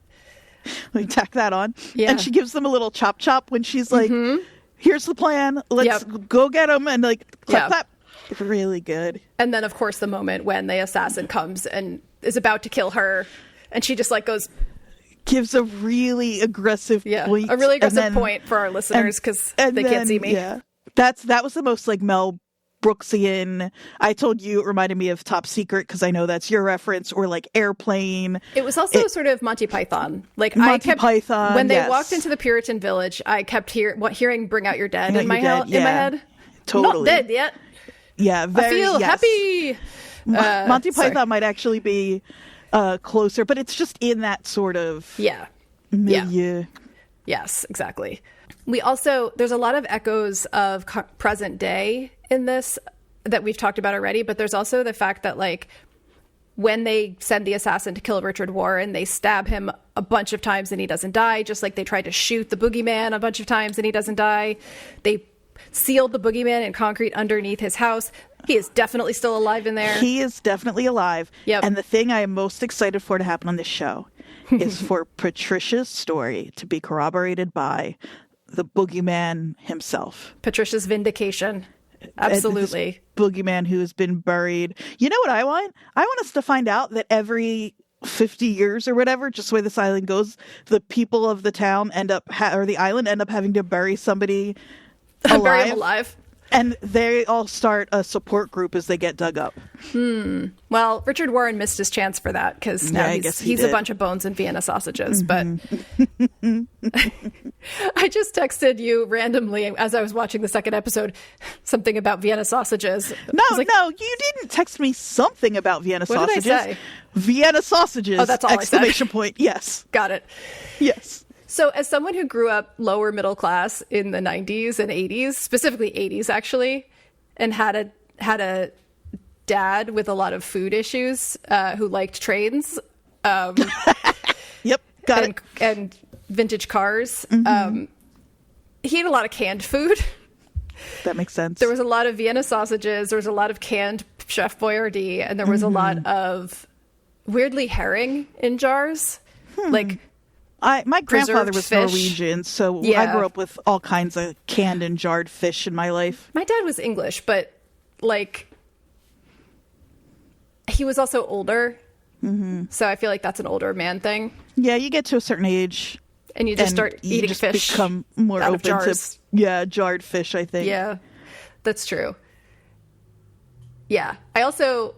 Speaker 1: me tack that on. Yeah. And she gives them a little chop when she's like, here's the plan. Let's go get them. And clap, clap. Really good.
Speaker 2: And then, of course, the moment when the assassin comes and is about to kill her. And she just
Speaker 1: gives a really aggressive point.
Speaker 2: A really aggressive point for our listeners because they can't see me.
Speaker 1: Yeah. That was the most Mel Brooksian. I told you it reminded me of Top Secret because I know that's your reference, or like Airplane.
Speaker 2: It was also sort of Monty Python. Like
Speaker 1: Monty Python,
Speaker 2: when they walked into the Puritan village, I kept hearing "Bring Out Your Dead" in my head.
Speaker 1: Totally.
Speaker 2: Not dead yet.
Speaker 1: Yeah,
Speaker 2: I feel happy.
Speaker 1: Monty Python might actually be closer, but it's just in that sort of milieu.
Speaker 2: Yes, exactly. There's a lot of echoes of present day in this that we've talked about already, but there's also the fact that like when they send the assassin to kill Richard Warren, they stab him a bunch of times and he doesn't die, just like they tried to shoot the boogeyman a bunch of times and he doesn't die. They sealed the boogeyman in concrete underneath his house. He is definitely still alive in there.
Speaker 1: He is definitely alive.
Speaker 2: Yep.
Speaker 1: And the thing I am most excited for to happen on this show is for Patricia's story to be corroborated by the boogeyman himself.
Speaker 2: Patricia's vindication. Absolutely.
Speaker 1: This boogeyman who has been buried. You know what I want? I want us to find out that every 50 years or whatever, just the way this island goes, the people of the town or the island end up having to bury somebody alive.
Speaker 2: Bury him alive.
Speaker 1: And they all start a support group as they get dug up.
Speaker 2: Well, Richard Warren missed his chance for that because now he's a bunch of bones and Vienna sausages. Mm-hmm. But I just texted you randomly as I was watching the second episode something about Vienna sausages.
Speaker 1: No, you didn't text me something about Vienna sausages.
Speaker 2: What did I say?
Speaker 1: Vienna sausages!
Speaker 2: Oh, that's all
Speaker 1: exclamation point. Yes.
Speaker 2: Got it.
Speaker 1: Yes.
Speaker 2: So as someone who grew up lower middle class in the 90s and 80s, specifically 80s actually, and had a dad with a lot of food issues who liked trains.
Speaker 1: Yep, got it.
Speaker 2: And vintage cars. Mm-hmm. He ate a lot of canned food.
Speaker 1: That makes sense.
Speaker 2: There was a lot of Vienna sausages. There was a lot of canned Chef Boyardee. And there was a lot of, weirdly, herring in jars. Like...
Speaker 1: my grandfather was
Speaker 2: fish.
Speaker 1: Norwegian, so I grew up with all kinds of canned and jarred fish in my life.
Speaker 2: My dad was English, but like he was also older, so I feel like that's an older man thing.
Speaker 1: Yeah, you get to a certain age,
Speaker 2: and you just start eating fish.
Speaker 1: Become more open to jarred fish. I think.
Speaker 2: Yeah, that's true. Yeah, I also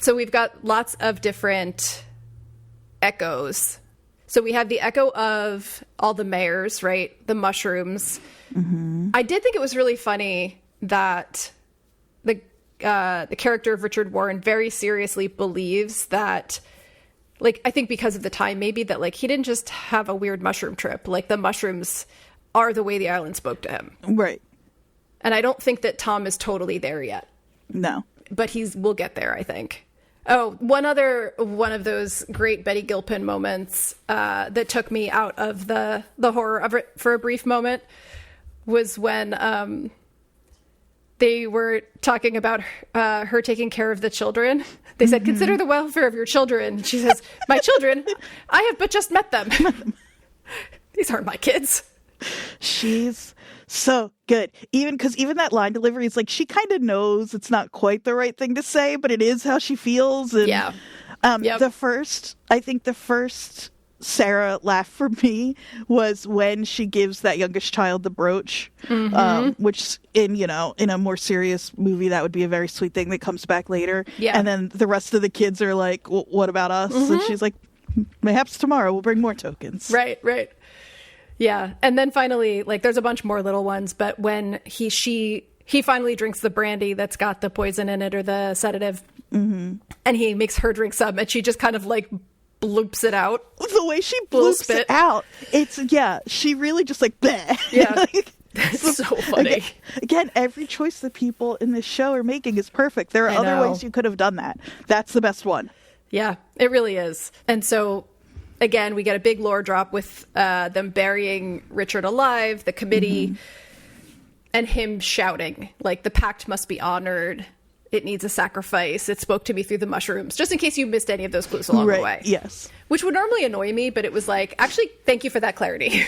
Speaker 2: so we've got lots of different echoes. So we have the echo of all the mayors, right? The mushrooms. Mm-hmm. I did think it was really funny that the character of Richard Warren very seriously believes that, like, I think because of the time maybe, that like he didn't just have a weird mushroom trip. Like the mushrooms are the way the island spoke to him.
Speaker 1: Right.
Speaker 2: And I don't think that Tom is totally there yet.
Speaker 1: No. But
Speaker 2: we'll get there, I think. Oh, one of those great Betty Gilpin moments that took me out of the horror of it for a brief moment was when they were talking about her taking care of the children. They said, "Consider the welfare of your children." She says, "My children? I have but just met them. These aren't my kids."
Speaker 1: She's so good. Even that line delivery is like, she kind of knows it's not quite the right thing to say, but it is how she feels. And the first Sarah laugh for me was when she gives that youngest child the brooch, which in a more serious movie, that would be a very sweet thing that comes back later. Yeah. And then the rest of the kids are like, well, what about us? And she's like, mayhaps tomorrow we'll bring more tokens.
Speaker 2: Right. Yeah. And then finally, like, there's a bunch more little ones, but when he finally drinks the brandy that's got the poison in it or the sedative, and he makes her drink some, and she just kind of like bloops it out.
Speaker 1: The way she bloops it out, she really just like, bleh.
Speaker 2: Yeah. That's so funny.
Speaker 1: Again, every choice the people in this show are making is perfect. There are other ways you could have done that. That's the best one.
Speaker 2: Yeah, it really is. And so, again, we get a big lore drop with them burying Richard alive, the committee, and him shouting, like, the pact must be honored. It needs a sacrifice. It spoke to me through the mushrooms, just in case you missed any of those clues along the way.
Speaker 1: Yes.
Speaker 2: Which would normally annoy me, but it was like, actually, thank you for that clarity.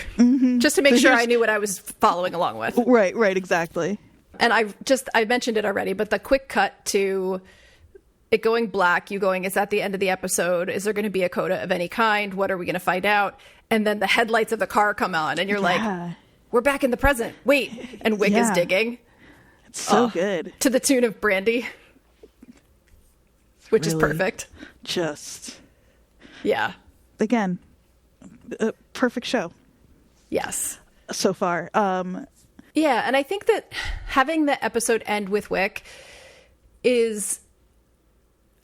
Speaker 2: Just to make sure I knew what I was following along with.
Speaker 1: Right, exactly.
Speaker 2: And I mentioned it already, but the quick cut to it going black, you going, is that the end of the episode? Is there going to be a coda of any kind? What are we going to find out? And then the headlights of the car come on, and you're like, we're back in the present. Wait. And Wyck is digging.
Speaker 1: It's so good.
Speaker 2: To the tune of Brandy, which
Speaker 1: really
Speaker 2: is perfect.
Speaker 1: Just.
Speaker 2: Yeah.
Speaker 1: Again, a perfect show.
Speaker 2: Yes.
Speaker 1: So far.
Speaker 2: Yeah, and I think that having the episode end with Wyck is,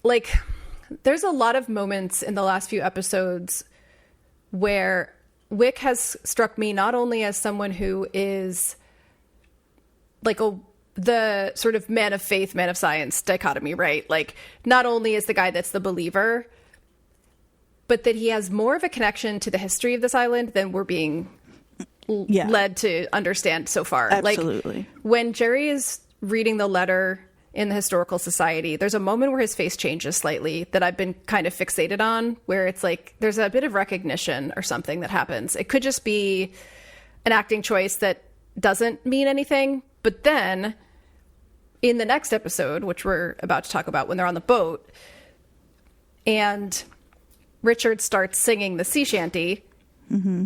Speaker 2: like, there's a lot of moments in the last few episodes where Wyck has struck me not only as someone who is like the sort of man of faith, man of science dichotomy, right? Like, not only is the guy that's the believer, but that he has more of a connection to the history of this island than we're being led to understand so far.
Speaker 1: Absolutely.
Speaker 2: Like, when Jerry is reading the letter in the Historical Society, there's a moment where his face changes slightly that I've been kind of fixated on, where it's like there's a bit of recognition or something that happens. It could just be an acting choice that doesn't mean anything. But then in the next episode, which we're about to talk about, when they're on the boat and Richard starts singing the sea shanty,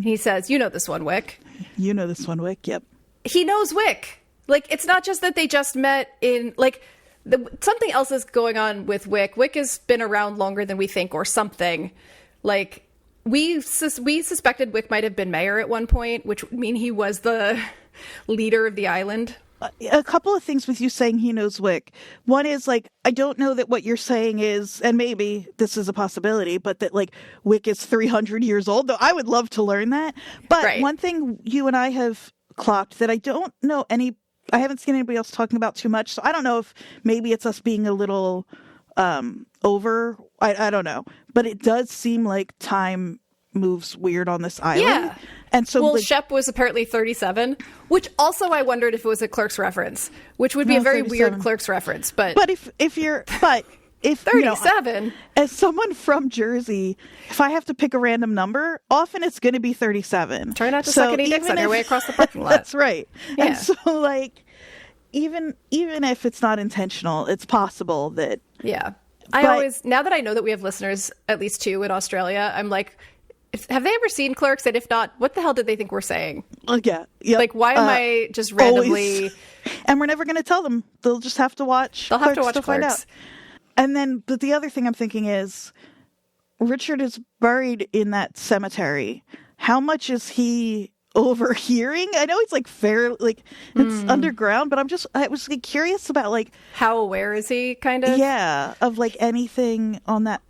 Speaker 2: he says, "You know this one, Wyck."
Speaker 1: You know this one, Wyck. Yep.
Speaker 2: He knows Wyck. Like, it's not just that they just met in, like, something else is going on with Wyck. Wyck has been around longer than we think, or something. Like, we suspected Wyck might have been mayor at one point, which would mean he was the leader of the island.
Speaker 1: A couple of things with you saying he knows Wyck. One is, like, I don't know that what you're saying is, and maybe this is a possibility, but that, like, Wyck is 300 years old, though I would love to learn that. But One thing you and I have clocked that I don't know I haven't seen anybody else talking about too much, so I don't know if maybe it's us being a little over. I don't know. But it does seem like time moves weird on this island.
Speaker 2: Yeah.
Speaker 1: And so,
Speaker 2: well, Shep was apparently 37, which also I wondered if it was a Clerks reference, which would be a very
Speaker 1: 37.
Speaker 2: weird Clerks reference. But
Speaker 1: if
Speaker 2: 37,
Speaker 1: as someone from Jersey, if I have to pick a random number, often it's going to be 37.
Speaker 2: Try not to suck any dicks on your way across the parking lot.
Speaker 1: That's right.
Speaker 2: Yeah.
Speaker 1: And so, like, even if it's not intentional, it's possible that.
Speaker 2: Yeah. Now that I know that we have listeners, at least 2 in Australia, I'm like, have they ever seen Clerks? And if not, what the hell did they think we're saying?
Speaker 1: Yeah. Yep.
Speaker 2: Like, why am I just randomly...
Speaker 1: Always. And we're never going to tell them. They'll just have to watch
Speaker 2: They'll have to watch
Speaker 1: to find
Speaker 2: Clerks.
Speaker 1: out. And then, but the other thing I'm thinking is, Richard is buried in that cemetery. How much is he overhearing? I know it's like it's underground, but I was like, curious about, like,
Speaker 2: how aware is he, kind of?
Speaker 1: Yeah, of, like, anything on that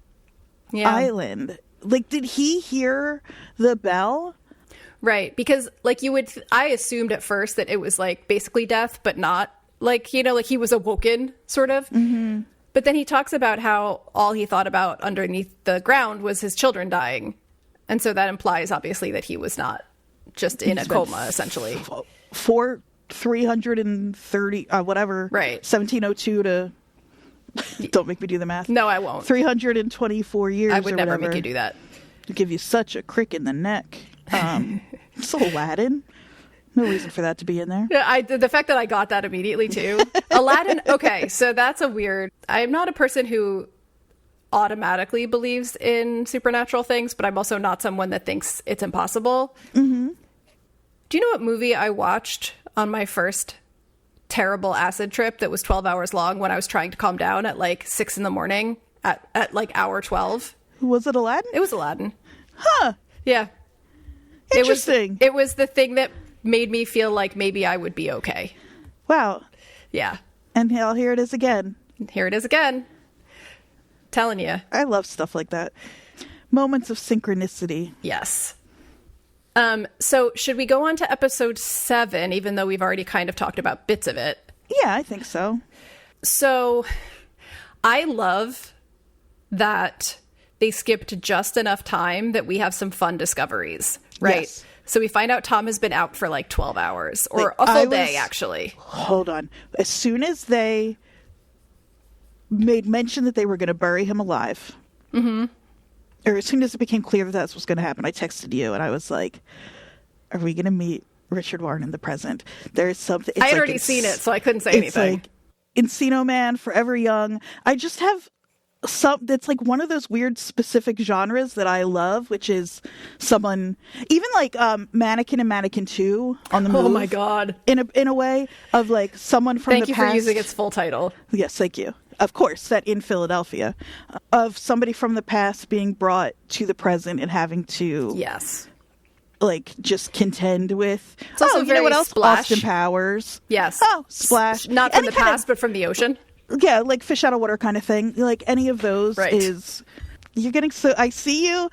Speaker 1: island. Like, did he hear the bell?
Speaker 2: Right, because, like, I assumed at first that it was, like, basically death, but not, like, you know, like he was awoken, sort of. Mm-hmm. But then he talks about how all he thought about underneath the ground was his children dying. And so that implies, obviously, that he was not just in a coma, essentially.
Speaker 1: 330, whatever.
Speaker 2: Right.
Speaker 1: 1702 to... Don't make me do the math.
Speaker 2: No, I won't.
Speaker 1: 324 years.
Speaker 2: I would never make you do that.
Speaker 1: Give you such a crick in the neck. It's Aladdin. No reason for that to be in there.
Speaker 2: Yeah, the fact that I got that immediately too. Aladdin. Okay, so that's a weird. I'm not a person who automatically believes in supernatural things, but I'm also not someone that thinks it's impossible. Mm-hmm. Do you know what movie I watched on my first terrible acid trip that was 12 hours long when I was trying to calm down at like 6 a.m. at like hour 12?
Speaker 1: Was it Aladdin?
Speaker 2: It was Aladdin.
Speaker 1: Huh.
Speaker 2: Yeah.
Speaker 1: Interesting.
Speaker 2: It was the thing that made me feel like maybe I would be okay.
Speaker 1: Wow.
Speaker 2: Yeah.
Speaker 1: And here it is again.
Speaker 2: Here it is again. Telling you.
Speaker 1: I love stuff like that. Moments of synchronicity.
Speaker 2: Yes. So should we go on to episode 7, even though we've already kind of talked about bits of it?
Speaker 1: Yeah, I think so.
Speaker 2: So I love that they skipped just enough time that we have some fun discoveries, right?
Speaker 1: Yes.
Speaker 2: So we find out Tom has been out for like 12 hours or a full day, actually.
Speaker 1: Hold on. As soon as they made mention that they were going to bury him alive, or as soon as it became clear that that's what's going to happen, I texted you and I was like, are we going to meet Richard Warren in the present? There's something.
Speaker 2: I had already seen it, so I couldn't say anything.
Speaker 1: Like Encino Man, Forever Young. I just have it's like one of those weird specific genres that I love, which is someone even like Mannequin and Mannequin 2 on the move.
Speaker 2: Oh my god!
Speaker 1: In a way of like someone from the past.
Speaker 2: Thank you for using its full title.
Speaker 1: Yes, thank you. Of course, set in Philadelphia, of somebody from the past being brought to the present and having to like just contend with.
Speaker 2: It's also
Speaker 1: you know what else?
Speaker 2: Splash.
Speaker 1: Austin Powers.
Speaker 2: Yes.
Speaker 1: Oh, Splash.
Speaker 2: Not from the past, but from the ocean.
Speaker 1: Yeah, like fish out of water kind of thing. Like any of those
Speaker 2: right.
Speaker 1: is you're getting so. I see you.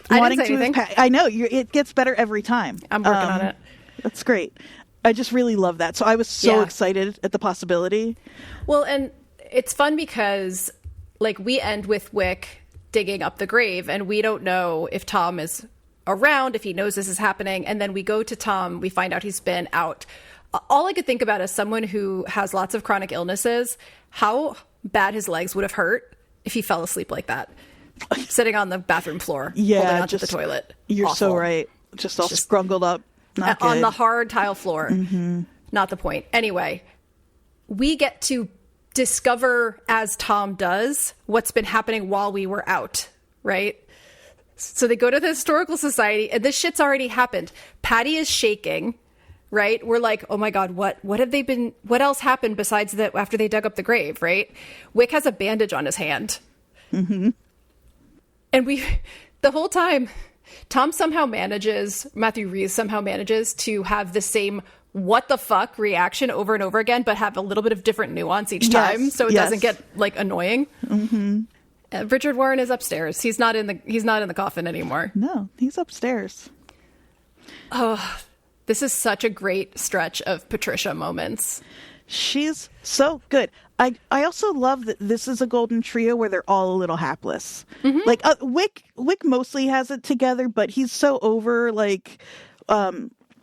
Speaker 2: I didn't say anything.
Speaker 1: I know it gets better every time.
Speaker 2: I'm working on it.
Speaker 1: That's great. I just really love that. So I was so excited at the possibility.
Speaker 2: Well, and it's fun because like we end with Wyck digging up the grave, and we don't know if Tom is around, if he knows this is happening, and then we go to Tom. We find out he's been out. All I could think about as someone who has lots of chronic illnesses, how bad his legs would have hurt if he fell asleep like that, sitting on the bathroom floor, holding onto the toilet.
Speaker 1: You're so right. Just all scrungled up. Not
Speaker 2: on
Speaker 1: good.
Speaker 2: the hard tile floor. Mm-hmm. Not the point. Anyway, we get to discover, as Tom does, what's been happening while we were out, right? So they go to the Historical Society, and this shit's already happened. Patty is shaking. Right? We're like, oh my God, what else happened besides that after they dug up the grave, right? Wyck has a bandage on his hand. Mm-hmm. And the whole time, Matthew Rhys somehow manages to have the same what the fuck reaction over and over again, but have a little bit of different nuance each time. So it doesn't get like annoying. Mm-hmm. Richard Warren is upstairs. He's not in the coffin anymore.
Speaker 1: No, he's upstairs.
Speaker 2: Oh, this is such a great stretch of Patricia moments.
Speaker 1: She's so good. I also love that this is a golden trio where they're all a little hapless. Mm-hmm. Like Wyck mostly has it together, but he's so over like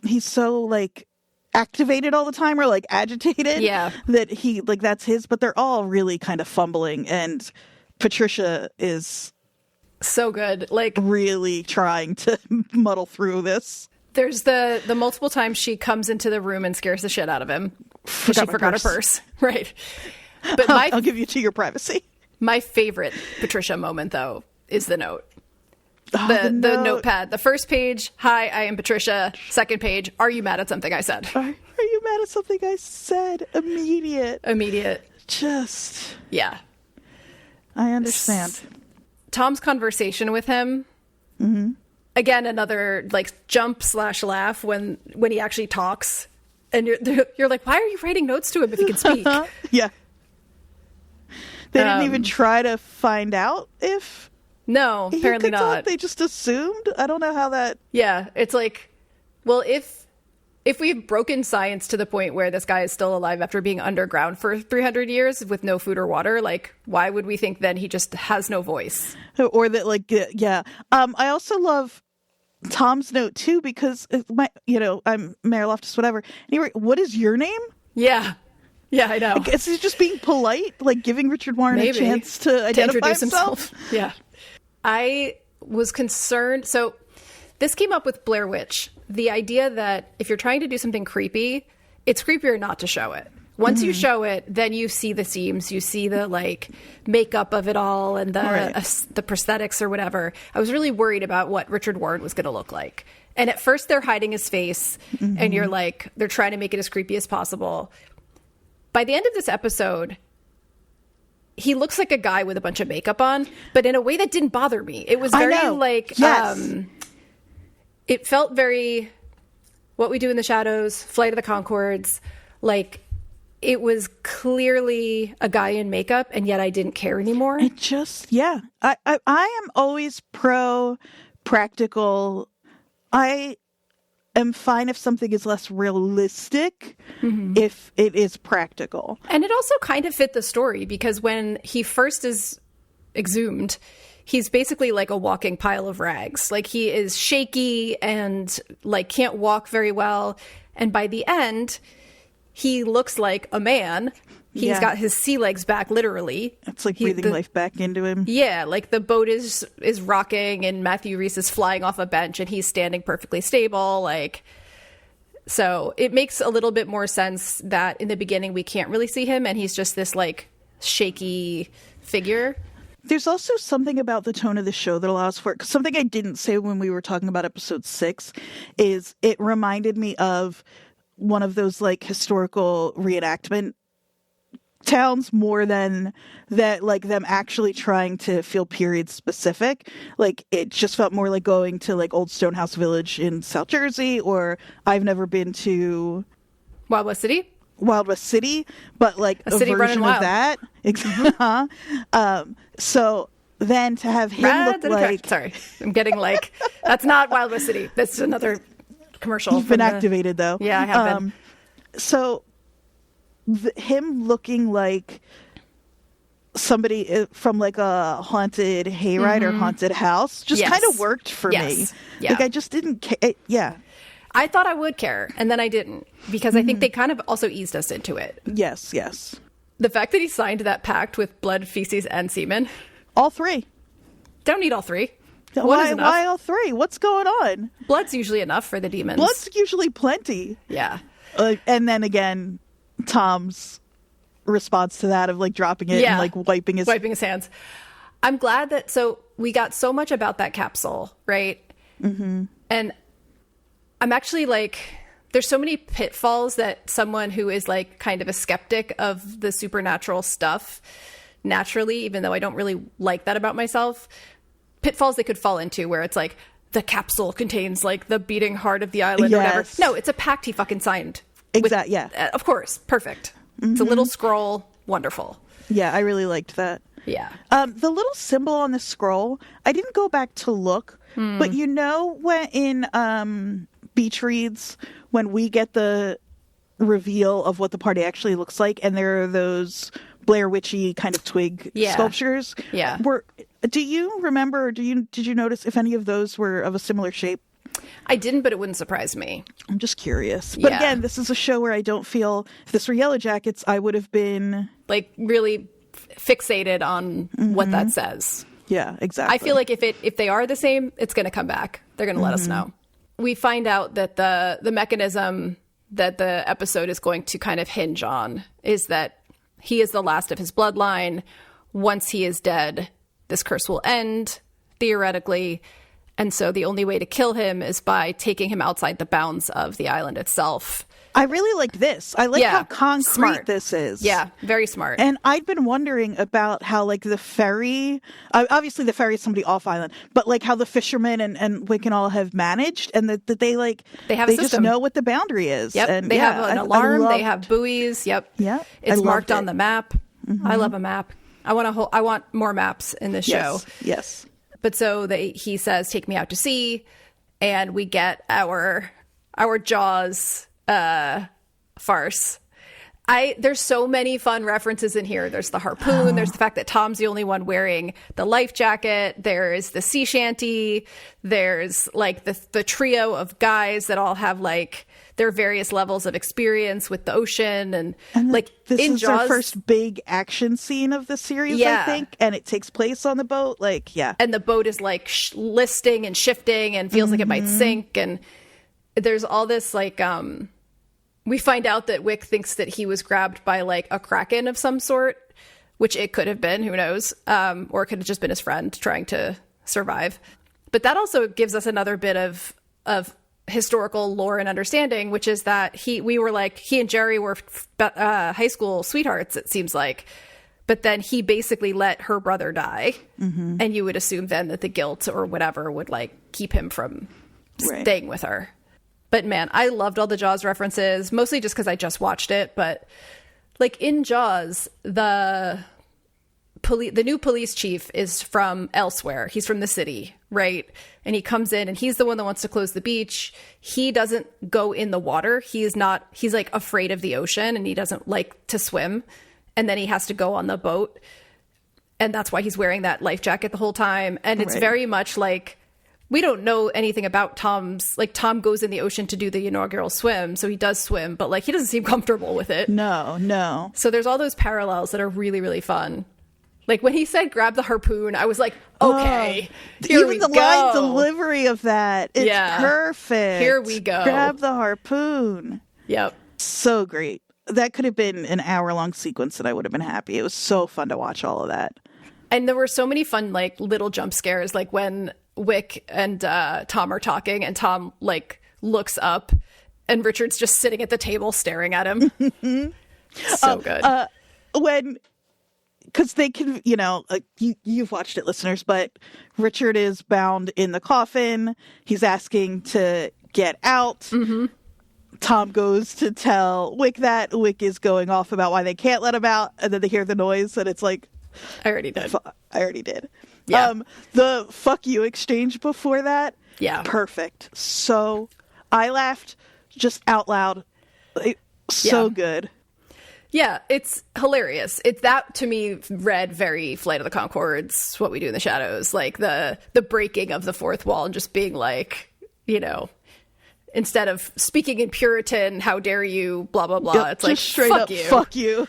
Speaker 1: he's so like activated all the time or like agitated that he like that's his. But they're all really kind of fumbling, and Patricia is
Speaker 2: so good, like
Speaker 1: really trying to muddle through this.
Speaker 2: There's the multiple times she comes into the room and scares the shit out of him because she forgot her purse. Right. But
Speaker 1: I'll give you to your privacy.
Speaker 2: My favorite Patricia moment, though, is the note. The notepad. The first page, hi, I am Patricia. Second page, are you mad at something I said?
Speaker 1: Are you mad at something I said? Immediate. Just.
Speaker 2: Yeah.
Speaker 1: I understand.
Speaker 2: Tom's conversation with him. Mm-hmm. Again, another like jump/laugh when he actually talks, and you're like, why are you writing notes to him if he can speak?
Speaker 1: Yeah, they didn't even try to find out if.
Speaker 2: No, apparently not.
Speaker 1: Talk. They just assumed. I don't know how that.
Speaker 2: Yeah, it's like, well, if we've broken science to the point where this guy is still alive after being underground for 300 years with no food or water, like, why would we think then he just has no voice?
Speaker 1: Or that, like, yeah. I also love Tom's note too, because I'm Mayor Loftus, whatever. Anyway, what is your name?
Speaker 2: Yeah, I know.
Speaker 1: Is he just being polite, like giving Richard Warren a chance to identify himself?
Speaker 2: Yeah. I was concerned. So this came up with Blair Witch. The idea that if you're trying to do something creepy, it's creepier not to show it. Once you show it, then you see the seams, you see the like makeup of it all and the prosthetics or whatever. I was really worried about what Richard Warren was going to look like. And at first they're hiding his face and you're like, they're trying to make it as creepy as possible. By the end of this episode, he looks like a guy with a bunch of makeup on, but in a way that didn't bother me. It was very it felt very What We Do in the Shadows, Flight of the Conchords, like it was clearly a guy in makeup, and yet I didn't care anymore.
Speaker 1: It just, I am always pro practical. I am fine if something is less realistic if it is practical.
Speaker 2: And it also kind of fit the story because when he first is exhumed, he's basically like a walking pile of rags. Like he is shaky and like can't walk very well. And by the end, he looks like a man. He's got his sea legs back, literally.
Speaker 1: It's like breathing life back into him.
Speaker 2: Yeah, like the boat is rocking and Matthew Rhys is flying off a bench and he's standing perfectly stable. Like, so it makes a little bit more sense that in the beginning we can't really see him and he's just this like shaky figure.
Speaker 1: There's also something about the tone of the show that allows for it. 'Cause something I didn't say when we were talking about episode 6 is it reminded me of one of those like historical reenactment towns more than that, like them actually trying to feel period specific. Like it just felt more like going to like Old Stonehouse Village in South Jersey, or I've never been to
Speaker 2: Wild West City.
Speaker 1: Wild West City, but like a
Speaker 2: city
Speaker 1: version
Speaker 2: running
Speaker 1: of
Speaker 2: wild.
Speaker 1: that. So then to have him look like...
Speaker 2: Sorry, I'm getting like, that's not Wild West City. That's another commercial.
Speaker 1: You've been activated though.
Speaker 2: Yeah, I have been.
Speaker 1: So him looking like somebody from like a haunted hayride or haunted house just kind of worked for me.
Speaker 2: Yeah.
Speaker 1: Like I just didn't care. Yeah.
Speaker 2: I thought I would care, and then I didn't, because I think they kind of also eased us into it.
Speaker 1: Yes.
Speaker 2: The fact that he signed that pact with blood, feces, and semen.
Speaker 1: All 3.
Speaker 2: Don't need all 3.
Speaker 1: Why all 3? What's going on?
Speaker 2: Blood's usually enough for the demons.
Speaker 1: Blood's usually plenty.
Speaker 2: Yeah.
Speaker 1: And then again, Tom's response to that of like dropping it and like wiping his
Speaker 2: hands. I'm glad that, so we got so much about that capsule, right? Mm-hmm. And I'm actually like, there's so many pitfalls that someone who is like kind of a skeptic of the supernatural stuff naturally, even though I don't really like that about myself, pitfalls they could fall into where it's like the capsule contains like the beating heart of the island or whatever. No, it's a pact he fucking signed.
Speaker 1: Exactly. Yeah.
Speaker 2: Of course. Perfect. It's a little scroll. Wonderful.
Speaker 1: Yeah, I really liked that.
Speaker 2: Yeah.
Speaker 1: The little symbol on the scroll, I didn't go back to look, but you know when in Beach Reads, when we get the reveal of what the party actually looks like, and there are those Blair Witchy kind of twig sculptures.
Speaker 2: Yeah.
Speaker 1: Do you remember, or did you notice if any of those were of a similar shape?
Speaker 2: I didn't, but it wouldn't surprise me.
Speaker 1: I'm just curious. But again, this is a show where I don't feel, if this were Yellow Jackets, I would have been...
Speaker 2: like, really fixated on what that says.
Speaker 1: Yeah, exactly.
Speaker 2: I feel like if they are the same, it's going to come back. They're going to let us know. We find out that the mechanism that the episode is going to kind of hinge on is that he is the last of his bloodline. Once he is dead, this curse will end, theoretically. And so the only way to kill him is by taking him outside the bounds of the island itself.
Speaker 1: I really like this. I like how concrete this is.
Speaker 2: Yeah, very smart.
Speaker 1: And I'd been wondering about how, like, the ferry... obviously, the ferry is somebody off island, but, like, how the fishermen and Wyck and all have managed, and that they like...
Speaker 2: They have a system.
Speaker 1: Just know what the boundary is.
Speaker 2: Yep,
Speaker 1: and
Speaker 2: they have an alarm, they have buoys, yep.
Speaker 1: Yeah.
Speaker 2: It's marked on the map. I love a map. I want more maps in this show.
Speaker 1: Yes.
Speaker 2: But so he says, take me out to sea, and we get our Jaws farce. There's so many fun references in here. There's the harpoon. There's the fact that Tom's the only one wearing the life jacket. There's the sea shanty. There's like the trio of guys that all have like their various levels of experience with the ocean, and like
Speaker 1: this
Speaker 2: in
Speaker 1: is
Speaker 2: Jaws,
Speaker 1: their first big action scene of the series, I think, and it takes place on the boat. Like, yeah,
Speaker 2: and the boat is like listing and shifting and feels like it might sink, and there's all this like we find out that Wyck thinks that he was grabbed by like a kraken of some sort, which it could have been, who knows, or it could have just been his friend trying to survive. But that also gives us another bit of historical lore and understanding, which is that he and Jerry were high school sweethearts, it seems like, but then he basically let her brother die, and you would assume then that the guilt or whatever would like keep him from staying with her. But man, I loved all the Jaws references, mostly just because I just watched it. But like in Jaws, the new police chief is from elsewhere. He's from the city, right? And he comes in and he's the one that wants to close the beach. He doesn't go in the water. He's like afraid of the ocean, and he doesn't like to swim. And then he has to go on the boat. And that's why he's wearing that life jacket the whole time. And it's very much like, we don't know anything about Tom's, like Tom goes in the ocean to do the inaugural swim. So he does swim, but like he doesn't seem comfortable with it.
Speaker 1: No.
Speaker 2: So there's all those parallels that are really, really fun. Like when he said grab the harpoon, I was like, okay, here we go. Even the
Speaker 1: line delivery of that, it's perfect.
Speaker 2: Here we go.
Speaker 1: Grab the harpoon.
Speaker 2: Yep.
Speaker 1: So great. That could have been an hour-long sequence and I would have been happy. It was so fun to watch all of that.
Speaker 2: And there were so many fun, like, little jump scares, like when Wyck and Tom are talking and Tom, like, looks up and Richard's just sitting at the table staring at him. So good.
Speaker 1: Because they can, you've watched it, listeners, but Richard is bound in the coffin. He's asking to get out. Mm-hmm. Tom goes to tell Wyck that. Wyck is going off about why they can't let him out. And then they hear the noise and it's like,
Speaker 2: I already did.
Speaker 1: Yeah. The fuck you exchange before that.
Speaker 2: Yeah.
Speaker 1: Perfect. So I laughed just out loud. So good.
Speaker 2: Yeah, it's hilarious. That to me read very Flight of the Conchords, What We Do in the Shadows, like the breaking of the fourth wall and just being like, instead of speaking in Puritan, how dare you, blah blah blah. It's like
Speaker 1: straight
Speaker 2: fuck
Speaker 1: up,
Speaker 2: you.
Speaker 1: Fuck you.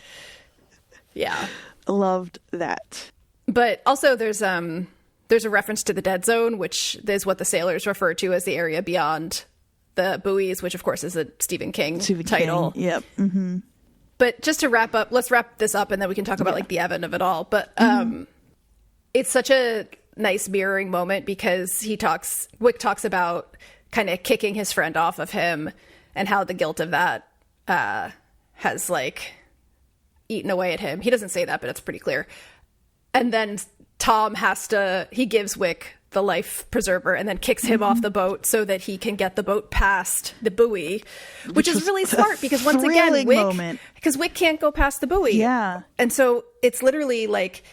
Speaker 2: Yeah,
Speaker 1: loved that.
Speaker 2: But also there's a reference to the Dead Zone, which is what the sailors refer to as the area beyond the buoys, which of course is a Stephen King title.
Speaker 1: Yep. Mm-hmm.
Speaker 2: But just to wrap up, let's wrap this up and then we can talk about like the Evan of it all. But it's such a nice mirroring moment because Wyck talks about kind of kicking his friend off of him and how the guilt of that has like eaten away at him. He doesn't say that, but it's pretty clear. And then Tom he gives Wyck the life preserver and then kicks him off the boat so that he can get the boat past the buoy, which is really smart because once again, Wyck can't go past the buoy.
Speaker 1: Yeah.
Speaker 2: And so it's literally like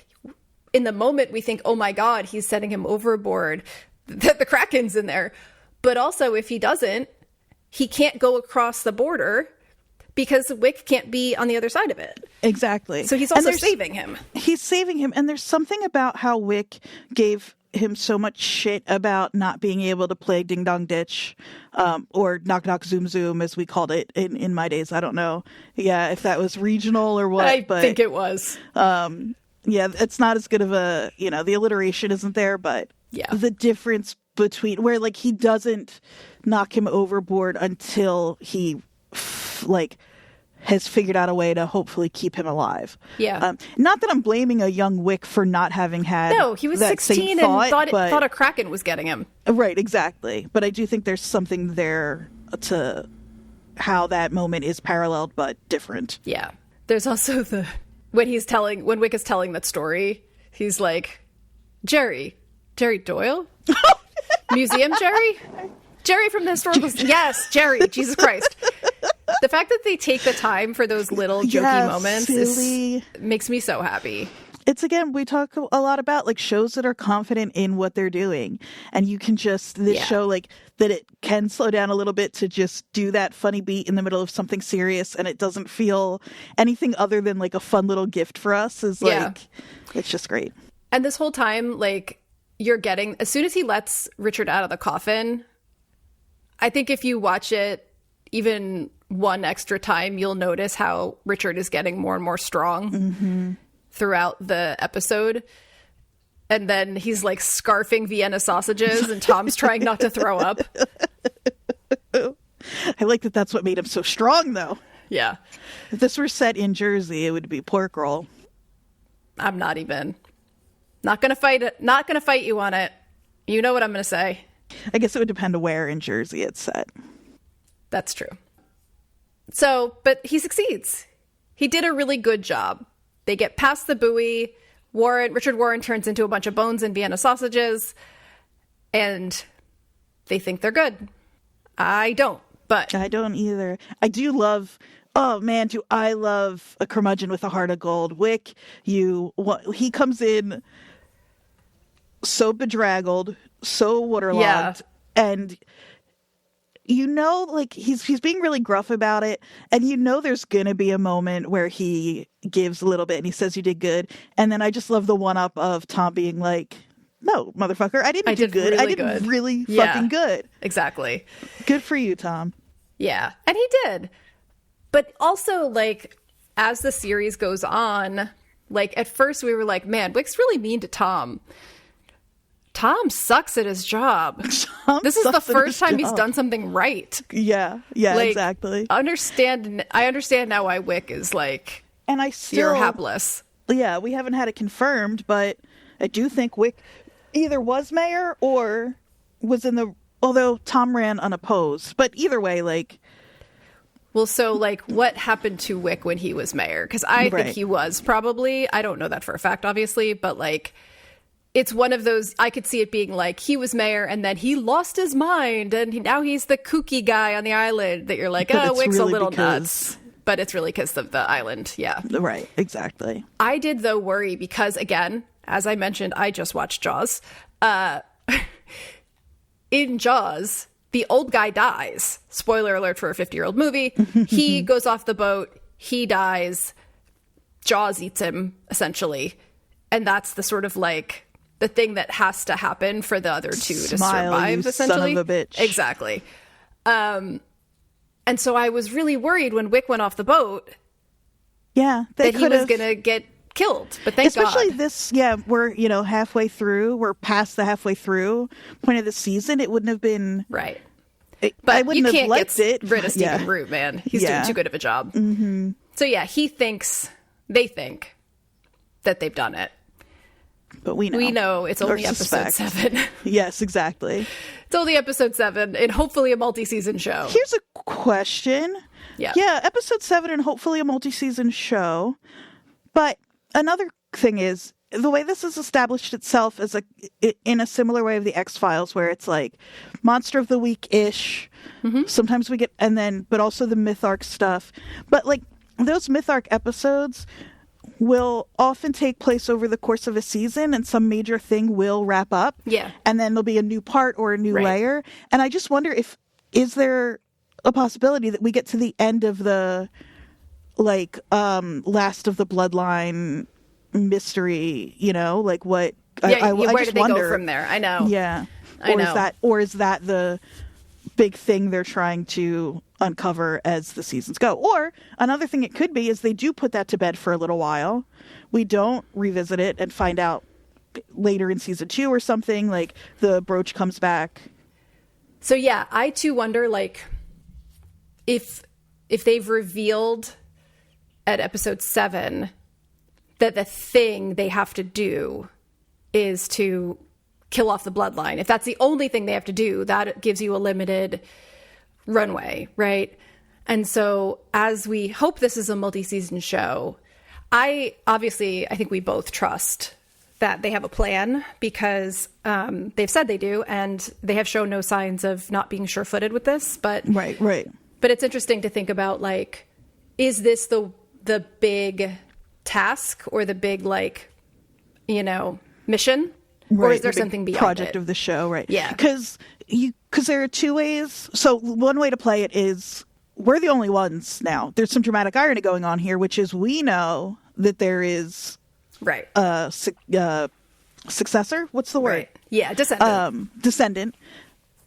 Speaker 2: in the moment we think, oh my God, he's setting him overboard, that the Kraken's in there. But also if he doesn't, he can't go across the border because Wyck can't be on the other side of it.
Speaker 1: Exactly.
Speaker 2: So he's also saving him.
Speaker 1: He's saving him. And there's something about how Wyck gave him so much shit about not being able to play Ding Dong Ditch, or Knock Knock Zoom Zoom, as we called it in my days. I don't know. Yeah, if that was regional or what.
Speaker 2: I think it was.
Speaker 1: Yeah, it's not as good of a, the alliteration isn't there, but the difference between where like he doesn't knock him overboard until he has figured out a way to hopefully keep him alive.
Speaker 2: Yeah.
Speaker 1: Not that I'm blaming a young Wyck for not having had
Speaker 2: No, he was 16 and thought a Kraken was getting him.
Speaker 1: Right, exactly. But I do think there's something there to how that moment is paralleled but different.
Speaker 2: Yeah. There's also when Wyck is telling that story, he's like, Jerry Doyle? Museum Jerry from the historical... Yes, Jerry, Jesus Christ. The fact that they take the time for those little jokey moments makes me so happy.
Speaker 1: It's, again, we talk a lot about like shows that are confident in what they're doing. And you can show like that it can slow down a little bit to just do that funny beat in the middle of something serious. And it doesn't feel anything other than like a fun little gift for us is like, it's just great.
Speaker 2: And this whole time, like you're getting, as soon as he lets Richard out of the coffin, I think if you watch it even one extra time, you'll notice how Richard is getting more and more strong throughout the episode. And then he's like scarfing Vienna sausages and Tom's trying not to throw up.
Speaker 1: I like that that's what made him so strong, though.
Speaker 2: Yeah.
Speaker 1: If this were set in Jersey, it would be pork roll.
Speaker 2: I'm not gonna fight it. Not gonna fight you on it. You know what I'm gonna say.
Speaker 1: I guess it would depend on where in Jersey it's set.
Speaker 2: That's true. So, but he succeeds. He did a really good job. They get past the buoy. Richard Warren turns into a bunch of bones and Vienna sausages, and they think they're good. I don't, but...
Speaker 1: I don't either. I do love... Oh, man, do I love a curmudgeon with a heart of gold. Wyck, he comes in so bedraggled, so waterlogged, and... like he's being really gruff about it, and there's gonna be a moment where he gives a little bit and he says you did good, and then I just love the one up of Tom being like, no, motherfucker, I didn't do good. I did really fucking good.
Speaker 2: Exactly.
Speaker 1: Good for you, Tom.
Speaker 2: Yeah, and he did. But also, like, as the series goes on, like at first we were like, man, Wyck's really mean to Tom. Tom sucks at his job. This is the first time he's done something right.
Speaker 1: Yeah, like, exactly.
Speaker 2: I understand now why Wyck is like,
Speaker 1: and you're
Speaker 2: hapless.
Speaker 1: Yeah, we haven't had it confirmed, but I do think Wyck either was mayor or was in the, although Tom ran unopposed, but either way, like.
Speaker 2: Well, so like what happened to Wyck when he was mayor? Because I think he was probably, I don't know that for a fact, obviously, but like it's one of those, I could see it being like he was mayor and then he lost his mind and now he's the kooky guy on the island that you're like, oh, Wyck's really a little nuts. But it's really because of the island. Yeah.
Speaker 1: Right. Exactly.
Speaker 2: I did, though, worry because, again, as I mentioned, I just watched Jaws. In Jaws, the old guy dies. Spoiler alert for a 50-year-old movie. He goes off the boat. He dies. Jaws eats him, essentially. And that's the sort of like the thing that has to happen for the other two to survive, essentially.
Speaker 1: Son of a bitch.
Speaker 2: Exactly. And so I was really worried when Wyck went off the boat.
Speaker 1: Yeah,
Speaker 2: that he was going to get killed. But thank God.
Speaker 1: Especially this, we're, halfway through. We're past the halfway through point of the season. It wouldn't have been...
Speaker 2: Right.
Speaker 1: But
Speaker 2: I
Speaker 1: wouldn't
Speaker 2: you
Speaker 1: have
Speaker 2: can't
Speaker 1: liked
Speaker 2: get
Speaker 1: it.
Speaker 2: rid of Stephen Root, man. He's doing too good of a job.
Speaker 1: Mm-hmm.
Speaker 2: So yeah, they think that they've done it.
Speaker 1: But we know.
Speaker 2: We know it's only episode 7.
Speaker 1: Yes, exactly.
Speaker 2: It's only episode 7 and hopefully a multi-season show.
Speaker 1: Here's a question.
Speaker 2: Yeah,
Speaker 1: episode 7 and hopefully a multi-season show. But another thing is, the way this has established itself as in a similar way of the X-Files, where it's like Monster of the Week-ish. Mm-hmm. Sometimes we get, but also the myth arc stuff. But like those myth arc episodes will often take place over the course of a season and some major thing will wrap up.
Speaker 2: Yeah.
Speaker 1: And then there'll be a new part or a new layer. And I just wonder is there a possibility that we get to the end of the last of the bloodline mystery, like what
Speaker 2: where did they go from there? I know.
Speaker 1: Yeah.
Speaker 2: I know.
Speaker 1: Is that the big thing they're trying to uncover as the seasons go? Or another thing it could be is they do put that to bed for a little while. We don't revisit it and find out later in season 2 or something, like the brooch comes back.
Speaker 2: So yeah, I too wonder if they've revealed at episode 7 that the thing they have to do is to kill off the bloodline. If that's the only thing they have to do, that gives you a limited runway, right? And so as we hope this is a multi-season show, I think we both trust that they have a plan because they've said they do, and they have shown no signs of not being sure-footed with this. But
Speaker 1: right.
Speaker 2: But it's interesting to think about, is this the big task or the big mission? Right, or is there something beyond
Speaker 1: project
Speaker 2: it?
Speaker 1: Of the show, right?
Speaker 2: Yeah.
Speaker 1: Because there are two ways. So one way to play it is we're the only ones now. There's some dramatic irony going on here, which is we know that there is a successor. What's the word?
Speaker 2: Right. Yeah, descendant.
Speaker 1: Descendant.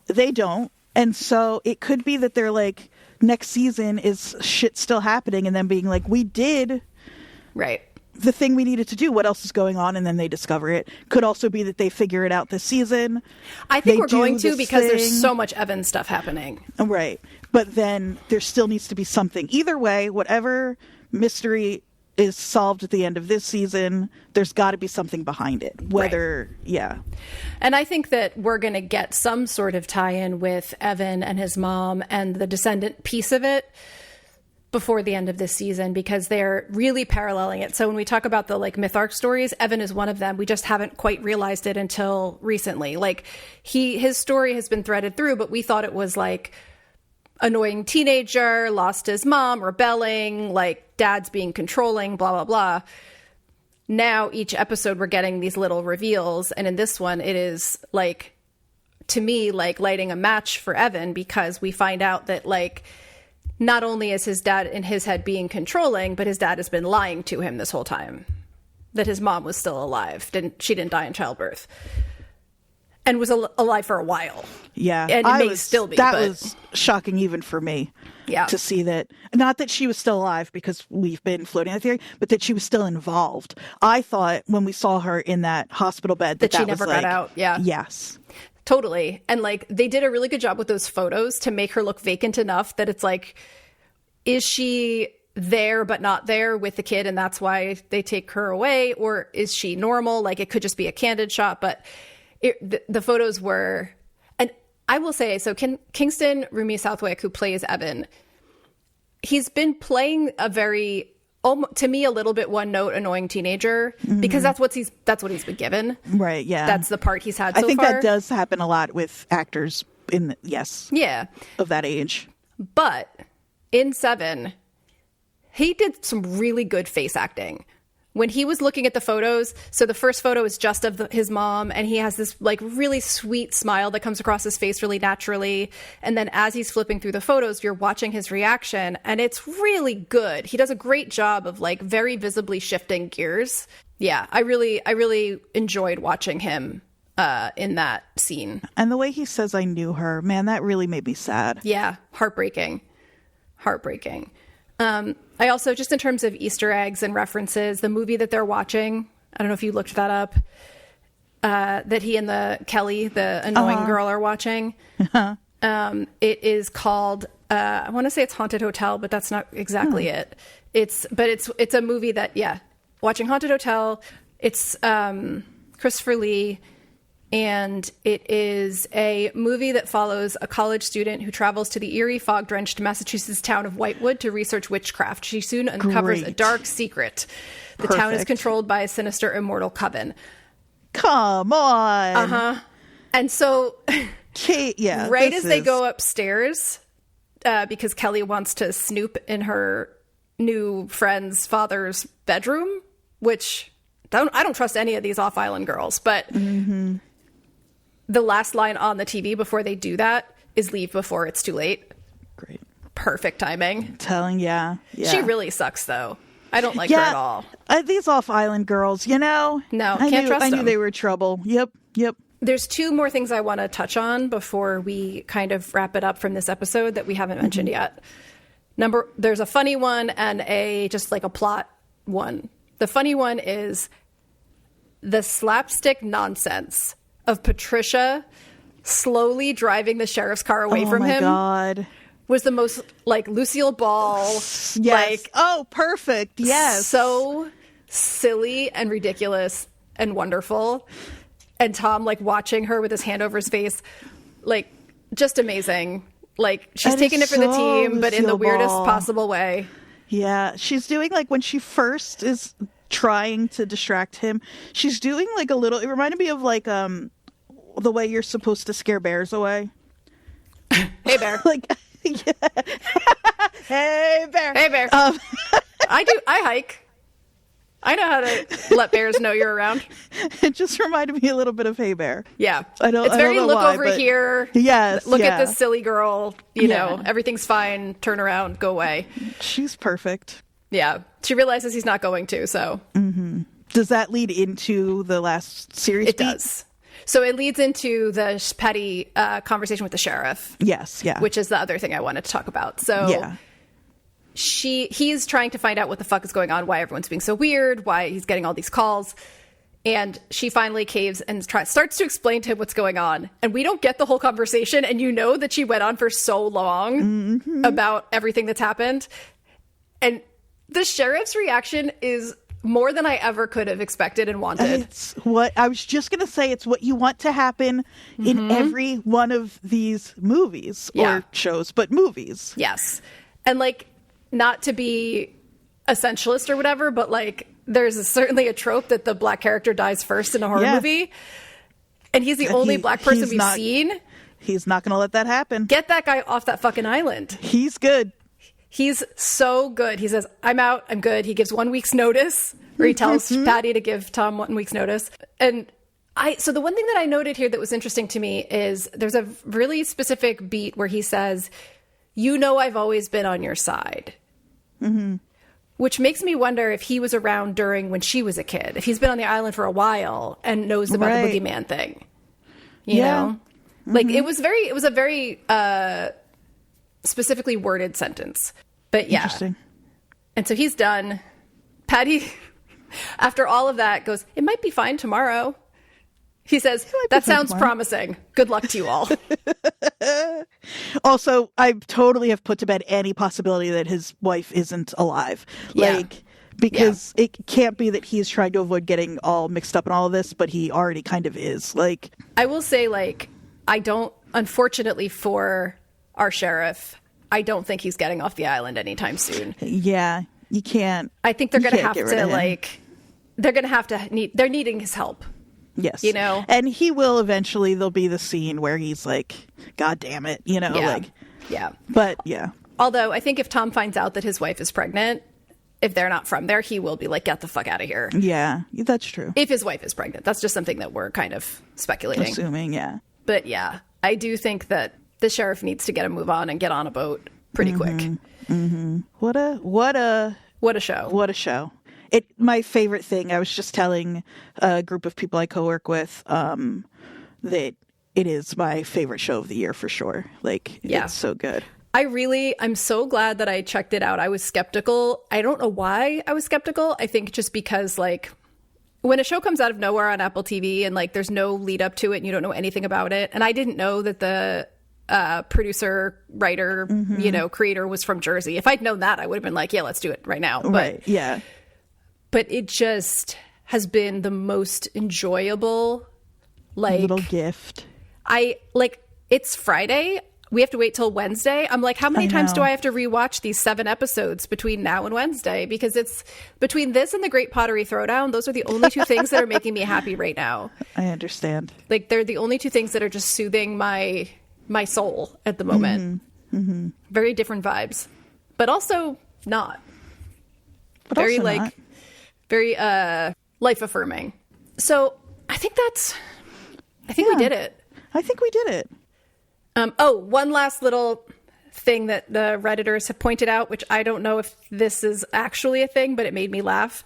Speaker 1: They don't. And so it could be that they're like, next season is shit still happening, and then being like, we did the thing we needed to do. What else is going on? And then they discover it. Could also be that they figure it out this season.
Speaker 2: I think we're going to because there's so much Evan stuff happening.
Speaker 1: Right. But then there still needs to be something. Either way, whatever mystery is solved at the end of this season, there's got to be something behind it. And
Speaker 2: I think that we're going to get some sort of tie-in with Evan and his mom and the descendant piece of it before the end of this season, because they're really paralleling it. So when we talk about the myth arc stories, Evan is one of them. We just haven't quite realized it until recently. His story has been threaded through, but we thought it was annoying teenager, lost his mom, rebelling, dad's being controlling, blah, blah, blah. Now each episode we're getting these little reveals. And in this one, it is to me, lighting a match for Evan, because we find out that not only is his dad in his head being controlling, but his dad has been lying to him this whole time, that his mom was still alive. She didn't die in childbirth. And was alive for a while.
Speaker 1: Yeah.
Speaker 2: And it may still be.
Speaker 1: That was shocking even for me.
Speaker 2: Yeah.
Speaker 1: To see that, not that she was still alive, because we've been floating that theory, but that she was still involved. I thought when we saw her in that hospital bed that
Speaker 2: she never got out. Yeah.
Speaker 1: Yes.
Speaker 2: Totally. And they did a really good job with those photos to make her look vacant enough that it's is she there but not there with the kid, and that's why they take her away? Or is she normal? Like, it could just be a candid shot, but the photos were... And I will say, so Kingston Rumi Southwick, who plays Evan, he's been playing a very, to me, a little bit one-note annoying teenager, because that's what he's been given.
Speaker 1: Right, yeah.
Speaker 2: That's the part he's had so far.
Speaker 1: I think that does happen a lot with actors
Speaker 2: yeah,
Speaker 1: of that age.
Speaker 2: But in Seven, he did some really good face acting. When he was looking at the photos, so the first photo is just of his mom, and he has this like really sweet smile that comes across his face really naturally. And then as he's flipping through the photos, you're watching his reaction, and it's really good. He does a great job of like very visibly shifting gears. Yeah, I really enjoyed watching him in that scene.
Speaker 1: And the way he says, "I knew her," man, that really made me sad.
Speaker 2: Yeah, heartbreaking. I also, just in terms of Easter eggs and references, the movie that they're watching, I don't know if you looked that up, that he and the Kelly, the annoying girl, are watching. It is called, I want to say it's Haunted Hotel, but that's not exactly it. It's a movie that, watching Haunted Hotel. It's Christopher Lee. And it is a movie that follows a college student who travels to the eerie, fog-drenched Massachusetts town of Whitewood to research witchcraft. She soon uncovers a dark secret. The town is controlled by a sinister immortal coven.
Speaker 1: Come on.
Speaker 2: And so,
Speaker 1: Kate,
Speaker 2: as they go upstairs, because Kelly wants to snoop in her new friend's father's bedroom, which I don't trust any of these off-island girls, but... The last line on the TV before they do that is "Leave before it's too late."
Speaker 1: Great.
Speaker 2: Perfect timing.
Speaker 1: Yeah.
Speaker 2: She really sucks, though. I don't like her at all.
Speaker 1: These off-island girls,
Speaker 2: No,
Speaker 1: I
Speaker 2: can't trust them.
Speaker 1: I knew they were trouble. Yep.
Speaker 2: There's two more things I want to touch on before we kind of wrap it up from this episode that we haven't mentioned yet. There's a funny one and just like a plot one. The funny one is the slapstick nonsense of Patricia slowly driving the sheriff's car away from him.
Speaker 1: Oh my God.
Speaker 2: Was the most like Lucille Ball.
Speaker 1: Yes.
Speaker 2: Like,
Speaker 1: perfect. Yes.
Speaker 2: So silly and ridiculous and wonderful. And Tom like watching her with his hand over his face, like just amazing. Like she's taking it for the team, but in the weirdest possible way.
Speaker 1: Yeah. She's doing like when she first is trying to distract him, she's doing like a little, it reminded me of like the way you're supposed to scare bears away.
Speaker 2: Hey bear.
Speaker 1: Like hey bear.
Speaker 2: I hike. I know how to let bears know you're around.
Speaker 1: It just reminded me a little bit of Hey Bear.
Speaker 2: Yeah.
Speaker 1: It's
Speaker 2: very
Speaker 1: look
Speaker 2: over here.
Speaker 1: Yes.
Speaker 2: Look at this silly girl. You know, everything's fine. Turn around. Go away.
Speaker 1: She's perfect.
Speaker 2: Yeah. She realizes he's not going to, so.
Speaker 1: Does that lead into the last series?
Speaker 2: It does. So it leads into the petty conversation with the sheriff.
Speaker 1: Yes, yeah.
Speaker 2: Which is the other thing I wanted to talk about. So he's trying to find out what the fuck is going on, why everyone's being so weird, why he's getting all these calls. And she finally caves and starts to explain to him what's going on. And we don't get the whole conversation. And you know that she went on for so long about everything that's happened. And the sheriff's reaction is more than I ever could have expected and wanted.
Speaker 1: It's what I was just going to say. It's what you want to happen in every one of these movies or shows, but movies.
Speaker 2: Yes. And like, not to be essentialist or whatever, but like, there's certainly a trope that the black character dies first in a horror movie. And he's the only black person we've seen.
Speaker 1: He's not going to let that happen.
Speaker 2: Get that guy off that fucking island.
Speaker 1: He's good.
Speaker 2: He's so good. He says, I'm out. I'm good. He gives 1 week's notice, or he tells Patty to give Tom 1 week's notice. And so the one thing that I noted here that was interesting to me is there's a really specific beat where he says, you know, I've always been on your side. Which makes me wonder if he was around during when she was a kid, if he's been on the island for a while and knows about the boogeyman thing, you know, like it was a very specifically worded sentence, but yeah.
Speaker 1: Interesting.
Speaker 2: And so he's done. Patty, after all of that, goes, it might be fine tomorrow. He says, that sounds promising. Good luck to you all.
Speaker 1: Also, I totally have put to bed any possibility that his wife isn't alive. Because it can't be that he's trying to avoid getting all mixed up in all of this, but he already kind of is.
Speaker 2: I will say, I don't, unfortunately for our sheriff, I don't think he's getting off the island anytime soon.
Speaker 1: Yeah, you can't.
Speaker 2: I think they're going to have to, they're needing his help.
Speaker 1: Yes.
Speaker 2: You know?
Speaker 1: And he will eventually, there'll be the scene where he's like, God damn it, you know?
Speaker 2: Yeah.
Speaker 1: But, yeah.
Speaker 2: Although, I think if Tom finds out that his wife is pregnant, if they're not from there, he will be like, get the fuck out of here.
Speaker 1: Yeah, that's true.
Speaker 2: If his wife is pregnant. That's just something that we're kind of speculating.
Speaker 1: Assuming, yeah.
Speaker 2: But, yeah, I do think that the sheriff needs to get a move on and get on a boat pretty quick.
Speaker 1: Mm-hmm. What a show. What a show. My favorite thing, I was just telling a group of people I co-work with that it is my favorite show of the year for sure. It's so good. I'm so glad that I checked it out. I was skeptical. I don't know why I was skeptical. I think just because when a show comes out of nowhere on Apple TV and there's no lead up to it and you don't know anything about it. And I didn't know that the producer, writer, creator was from Jersey. If I'd known that, I would have been like, yeah, let's do it right now. Right. Yeah.
Speaker 2: But it just has been the most enjoyable,
Speaker 1: little gift.
Speaker 2: It's Friday. We have to wait till Wednesday. I'm like, how many times do I have to rewatch these 7 episodes between now and Wednesday? Because it's between this and the Great Pottery Throwdown. Those are the only 2 things that are making me happy right now.
Speaker 1: I understand.
Speaker 2: They're the only 2 things that are just soothing my soul at the moment. Mm-hmm. Very different vibes, but also not.
Speaker 1: But very also not.
Speaker 2: Very life affirming. So I think we did it.
Speaker 1: I think we did it.
Speaker 2: One last little thing that the Redditors have pointed out, which I don't know if this is actually a thing, but it made me laugh.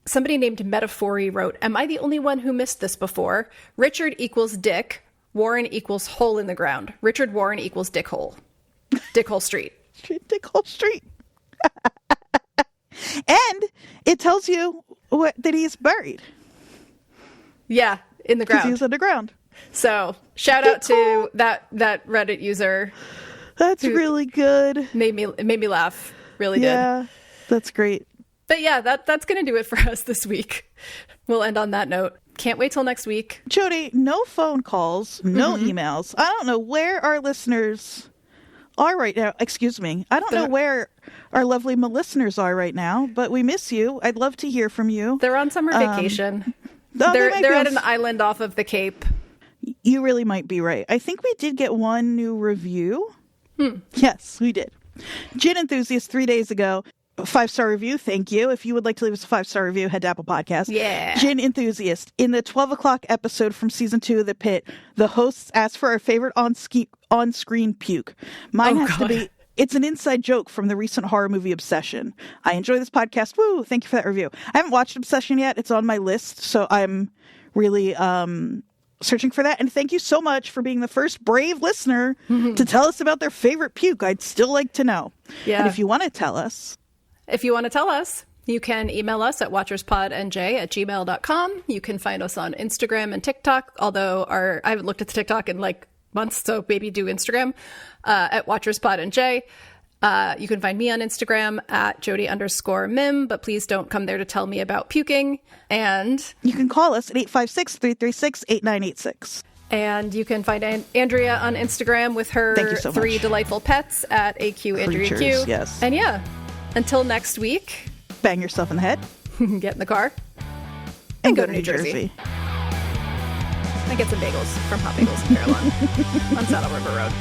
Speaker 2: Somebody named Metaphori wrote, am I the only one who missed this before? Richard equals Dick. Warren equals hole in the ground. Richard Warren equals Dick Hole. Dick Hole Street.
Speaker 1: Dick Hole Street. And it tells you that he's buried.
Speaker 2: Yeah, in the ground.
Speaker 1: He's underground.
Speaker 2: So shout out to that Reddit user.
Speaker 1: That's really good.
Speaker 2: It made me laugh. Really did.
Speaker 1: Yeah, that's great.
Speaker 2: But yeah, that's going to do it for us this week. We'll end on that note. Can't wait till next week.
Speaker 1: Jodie, no phone calls, no emails. I don't know where our listeners are right now. Excuse me. I don't know where our lovely listeners are right now, but we miss you. I'd love to hear from you.
Speaker 2: They're on summer vacation. They're at an island off of the Cape.
Speaker 1: You really might be right. I think we did get one new review. Yes, we did. Gin Enthusiast 3 days ago. 5-star review. Thank you. If you would like to leave us a 5-star review, head to Apple Podcasts.
Speaker 2: Yeah.
Speaker 1: Gin Enthusiast. In the 12 o'clock episode from season 2 of The Pit, the hosts asked for our favorite on-screen puke. Mine has to be, it's an inside joke from the recent horror movie Obsession. I enjoy this podcast. Woo! Thank you for that review. I haven't watched Obsession yet. It's on my list, so I'm really searching for that. And thank you so much for being the first brave listener to tell us about their favorite puke. I'd still like to know. Yeah. And if you want to tell us,
Speaker 2: you can email us at watcherspodnj@gmail.com. You can find us on Instagram and TikTok, although I haven't looked at the TikTok in months, so maybe do Instagram at watcherspodnj. You can find me on Instagram at Jodie_Mim, but please don't come there to tell me about puking. And
Speaker 1: you can call us at 856-336-8986.
Speaker 2: And you can find Andrea on Instagram with her 3 delightful pets at AQAndreaQ.
Speaker 1: Yes.
Speaker 2: And yeah, until next week,
Speaker 1: bang yourself in the head,
Speaker 2: get in the car, and go to New Jersey. I get some bagels from Hot Bagels in Carolina on Saddle River Road.